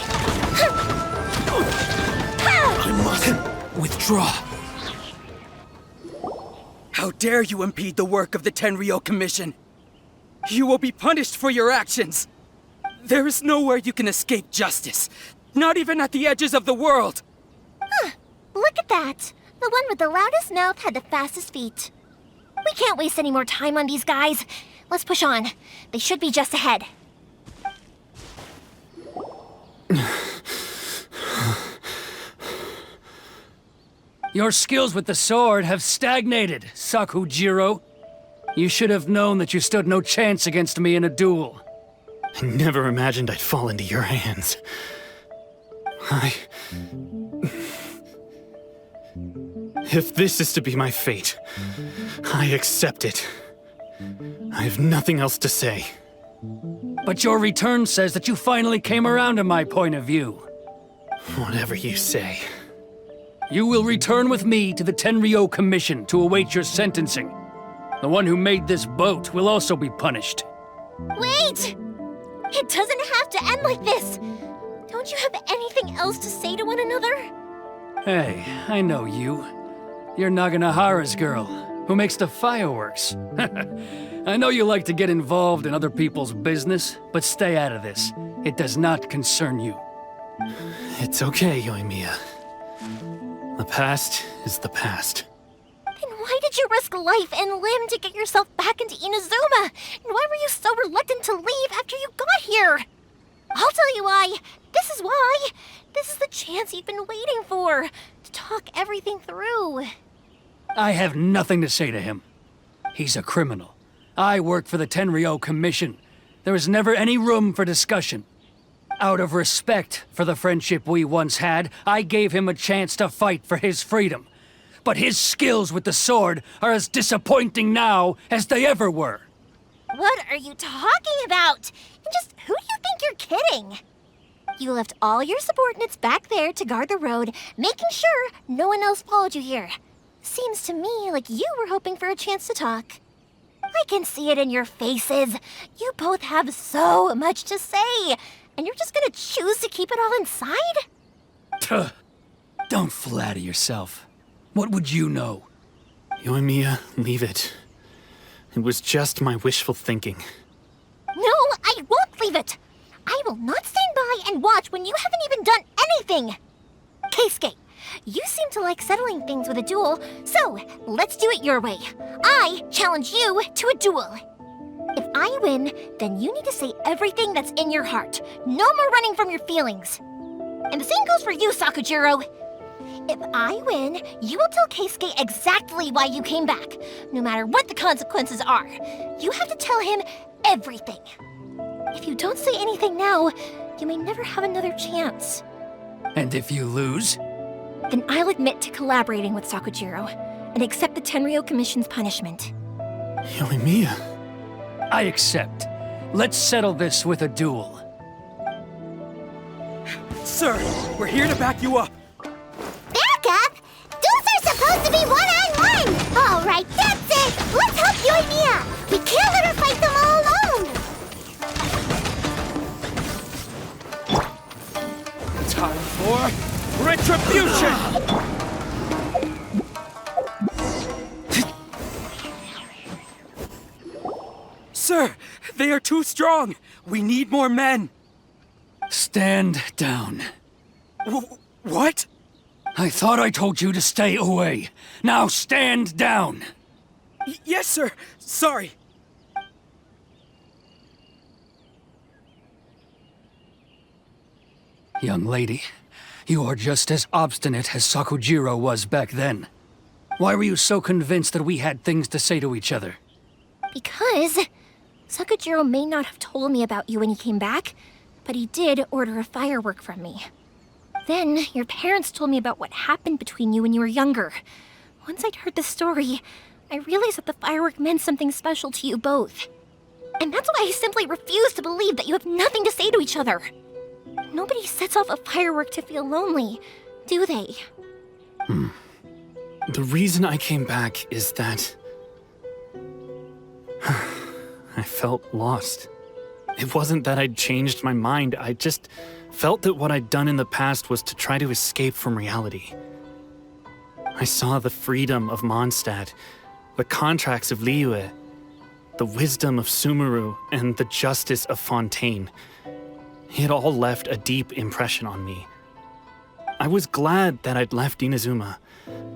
I must withdraw. How dare you impede the work of the Tenryu Commission? You will be punished for your actions. There is nowhere you can escape justice, not even at the edges of the world. Look at that! The one with the loudest mouth had the fastest feet. We can't waste any more time on these guys. Let's push on. They should be just ahead. Your skills with the sword have stagnated, Sakujiro. You should have known that you stood no chance against me in a duel. I never imagined I'd fall into your hands. If this is to be my fate, I accept it. I have nothing else to say. But your return says that you finally came around to my point of view. Whatever you say. You will return with me to the Tenryu Commission to await your sentencing. The one who made this boat will also be punished. Wait! It doesn't have to end like this! Don't you have anything else to say to one another? Hey, I know you. You're Naganohara's girl, who makes the fireworks. I know you like to get involved in other people's business, but stay out of this. It does not concern you. It's okay, Yoimiya. The past is the past. Then why did you risk life and limb to get yourself back into Inazuma? And why were you so reluctant to leave after you got here? I'll tell you why. This is why. This is the chance you've been waiting for, to talk everything through. I have nothing to say to him. He's a criminal. I work for the Tenryu Commission. There is never any room for discussion. Out of respect for the friendship we once had, I gave him a chance to fight for his freedom. But his skills with the sword are as disappointing now as they ever were. What are you talking about? And just who do you think you're kidding? You left all your subordinates back there to guard the road, making sure no one else followed you here. Seems to me like you were hoping for a chance to talk. I can see it in your faces. You both have so much to say, and you're just gonna choose to keep it all inside? Don't flatter yourself. What would you know? Yoimiya, leave it. It was just my wishful thinking. No, I won't leave it! I will not stand by and watch when you haven't even done anything! Keisuke, you seem to like settling things with a duel, so let's do it your way. I challenge you to a duel. If I win, then you need to say everything that's in your heart. No more running from your feelings. And the same goes for you, Sakujiro. If I win, you will tell Keisuke exactly why you came back, no matter what the consequences are. You have to tell him everything. If you don't say anything now, you may never have another chance. And if you lose? Then I'll admit to collaborating with Sakujiro and accept the Tenryou Commission's punishment. Yoimiya. I accept. Let's settle this with a duel. Sir, we're here to back you up. Back up? Duels are supposed to be one-on-one! All right, that's it! Let's help Yoimiya! We can't let her fight them all alone! Time for retribution! Sir, they are too strong. We need more men. Stand down. What? I thought I told you to stay away. Now stand down. Yes, sir. Sorry. Young lady, you are just as obstinate as Sakujiro was back then. Why were you so convinced that we had things to say to each other? Because Sakujiro may not have told me about you when he came back, but he did order a firework from me. Then, your parents told me about what happened between you when you were younger. Once I'd heard the story, I realized that the firework meant something special to you both. And that's why I simply refuse to believe that you have nothing to say to each other. Nobody sets off a firework to feel lonely, do they? The reason I came back is that I felt lost. It wasn't that I'd changed my mind, I just felt that what I'd done in the past was to try to escape from reality. I saw the freedom of Mondstadt, the contracts of Liyue, the wisdom of Sumeru, and the justice of Fontaine. It all left a deep impression on me. I was glad that I'd left Inazuma,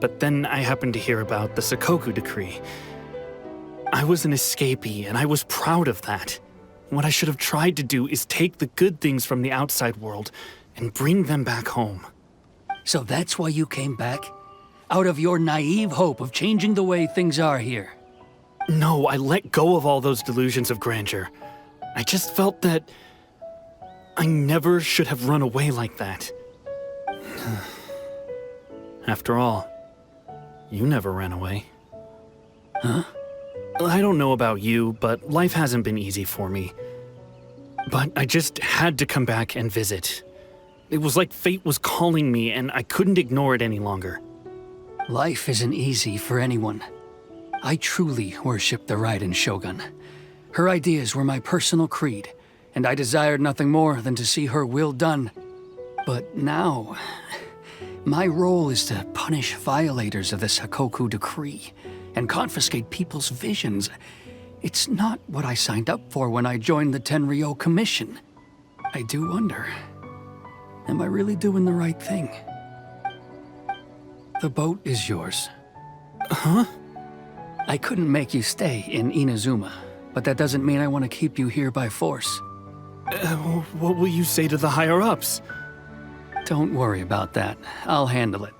but then I happened to hear about the Sakoku decree. I was an escapee, and I was proud of that. What I should have tried to do is take the good things from the outside world and bring them back home. So that's why you came back? Out of your naive hope of changing the way things are here? No, I let go of all those delusions of grandeur. I just felt that I never should have run away like that. After all, you never ran away. Huh? I don't know about you, but life hasn't been easy for me. But I just had to come back and visit. It was like fate was calling me, and I couldn't ignore it any longer. Life isn't easy for anyone. I truly worship the Raiden Shogun. Her ideas were my personal creed, and I desired nothing more than to see her will done. But now, my role is to punish violators of the Sakoku decree and confiscate people's visions. It's not what I signed up for when I joined the Tenryou Commission. I do wonder, am I really doing the right thing? The boat is yours. Huh? I couldn't make you stay in Inazuma, but that doesn't mean I want to keep you here by force. What will you say to the higher-ups? Don't worry about that. I'll handle it.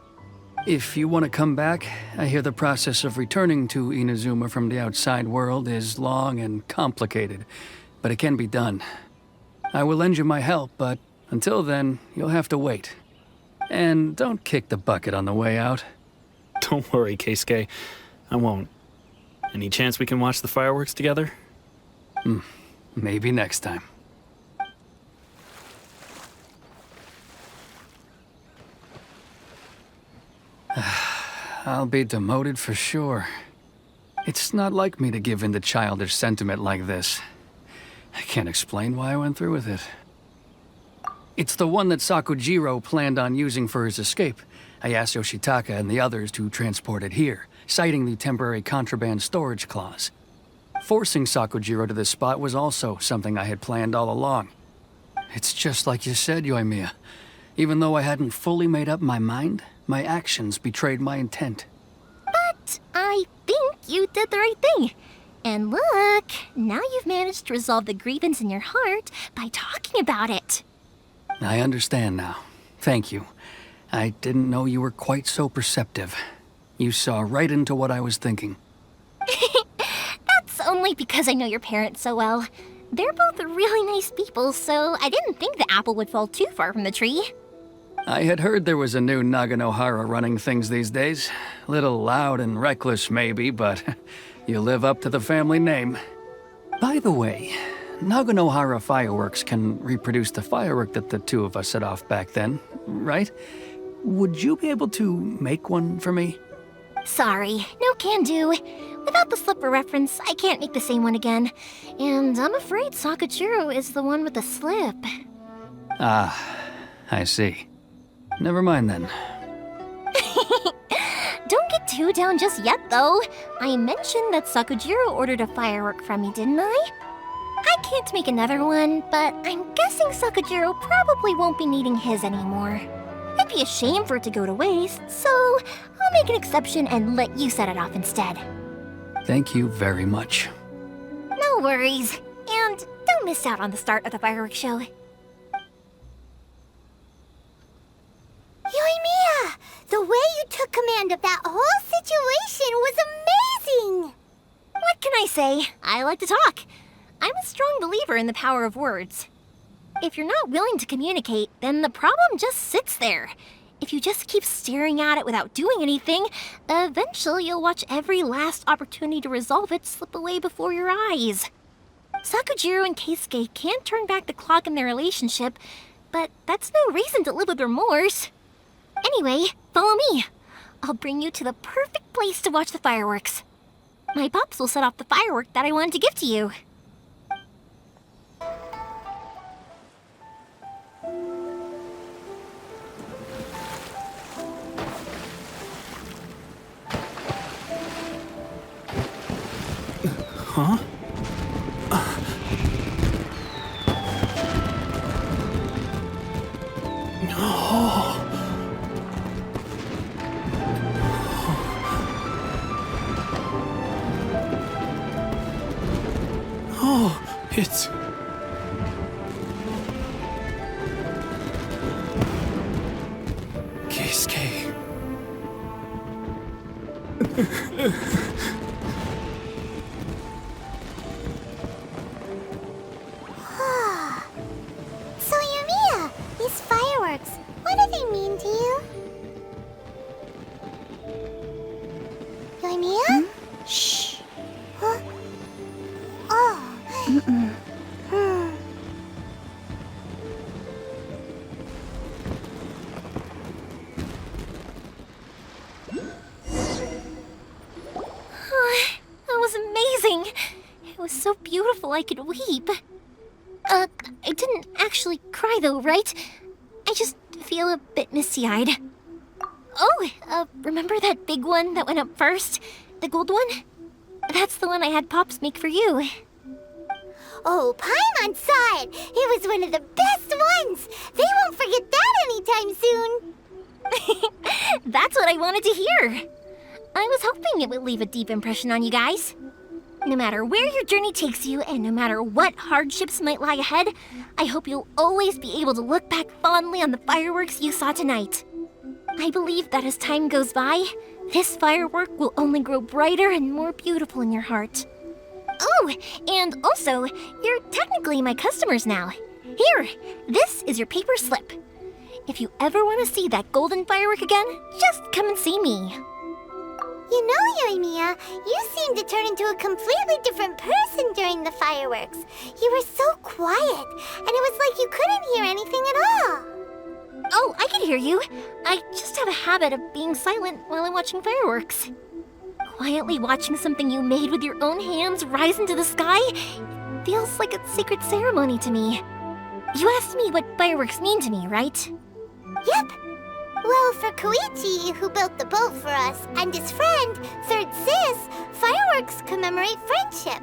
If you want to come back, I hear the process of returning to Inazuma from the outside world is long and complicated, but it can be done. I will lend you my help, but until then, you'll have to wait. And don't kick the bucket on the way out. Don't worry, Keisuke. I won't. Any chance we can watch the fireworks together? Maybe next time. I'll be demoted for sure. It's not like me to give in to childish sentiment like this. I can't explain why I went through with it. It's the one that Sakujiro planned on using for his escape. I asked Yoshitaka and the others to transport it here, citing the temporary contraband storage clause. Forcing Sakujiro to this spot was also something I had planned all along. It's just like you said, Yoimiya. Even though I hadn't fully made up my mind, my actions betrayed my intent. But I think you did the right thing. And look, now you've managed to resolve the grievance in your heart by talking about it. I understand now. Thank you. I didn't know you were quite so perceptive. You saw right into what I was thinking. That's only because I know your parents so well. They're both really nice people, so I didn't think the apple would fall too far from the tree. I had heard there was a new Naganohara running things these days. Little loud and reckless, maybe, but you live up to the family name. By the way, Naganohara fireworks can reproduce the firework that the two of us set off back then, right? Would you be able to make one for me? Sorry, no can do. Without the slipper reference, I can't make the same one again. And I'm afraid Sakujiro is the one with the slip. Ah, I see. Never mind then. Don't get too down just yet, though. I mentioned that Sakujiro ordered a firework from me, didn't I? I can't make another one, but I'm guessing Sakujiro probably won't be needing his anymore. It'd be a shame for it to go to waste, so I'll make an exception and let you set it off instead. Thank you very much. No worries. And don't miss out on the start of the fireworks show. Yoimiya! The way you took command of that whole situation was amazing! What can I say? I like to talk. I'm a strong believer in the power of words. If you're not willing to communicate, then the problem just sits there. If you just keep staring at it without doing anything, eventually you'll watch every last opportunity to resolve it slip away before your eyes. Sakujiro and Keisuke can't turn back the clock in their relationship, but that's no reason to live with remorse. Anyway, follow me. I'll bring you to the perfect place to watch the fireworks. My pops will set off the firework that I wanted to give to you. Huh? Oh, it's... Keisuke. So, Yoimiya, these fireworks, what do they mean to you? Yoimiya? Shh. Huh? Oh. That was amazing. It was so beautiful I could weep. I didn't actually cry though, right? I just feel a bit misty-eyed. Oh, remember that big one that went up first? The gold one? That's the one I had Pops make for you. Oh, Paimon saw it! It was one of the best ones! They won't forget that anytime soon! That's what I wanted to hear. I was hoping it would leave a deep impression on you guys. No matter where your journey takes you, and no matter what hardships might lie ahead, I hope you'll always be able to look back fondly on the fireworks you saw tonight. I believe that as time goes by, this firework will only grow brighter and more beautiful in your heart. Oh, and also, you're technically my customers now. Here, this is your paper slip. If you ever want to see that golden firework again, just come and see me. You know, Yoimiya, you seemed to turn into a completely different person during the fireworks. You were so quiet, and it was like you couldn't hear anything at all. Oh, I can hear you. I just have a habit of being silent while I'm watching fireworks. Quietly watching something you made with your own hands rise into the sky feels like a sacred ceremony to me. You asked me what fireworks mean to me, right? Yep. Well, for Koichi, who built the boat for us, and his friend, Third Sis, fireworks commemorate friendship.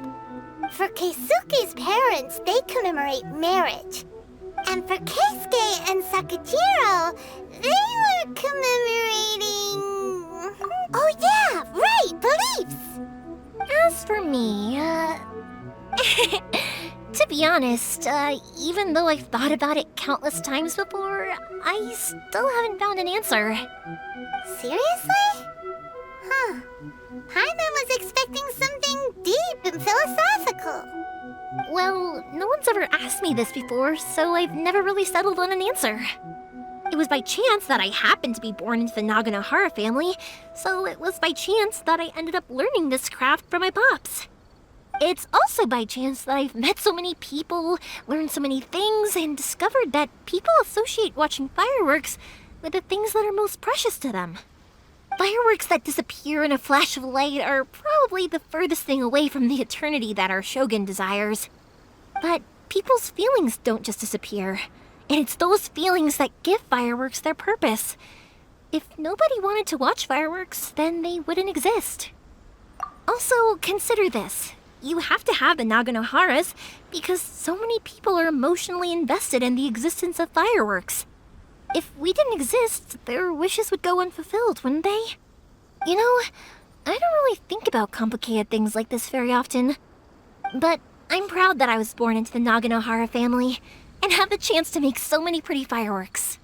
For Keisuke's parents, they commemorate marriage. And for Keisuke and Sakujiro, they were commemorating... Oh yeah, right, beliefs! As for me, to be honest, even though I've thought about it countless times before, I still haven't found an answer. Seriously? Huh. Paimon was expecting something deep and philosophical. Well, no one's ever asked me this before, so I've never really settled on an answer. It was by chance that I happened to be born into the Naganohara family, so it was by chance that I ended up learning this craft from my pops. It's also by chance that I've met so many people, learned so many things, and discovered that people associate watching fireworks with the things that are most precious to them. Fireworks that disappear in a flash of light are probably the furthest thing away from the eternity that our shogun desires. But people's feelings don't just disappear, and it's those feelings that give fireworks their purpose. If nobody wanted to watch fireworks, then they wouldn't exist. Also, consider this. You have to have the Naganoharas because so many people are emotionally invested in the existence of fireworks. If we didn't exist, their wishes would go unfulfilled, wouldn't they? You know, I don't really think about complicated things like this very often. But I'm proud that I was born into the Naganohara family and have the chance to make so many pretty fireworks.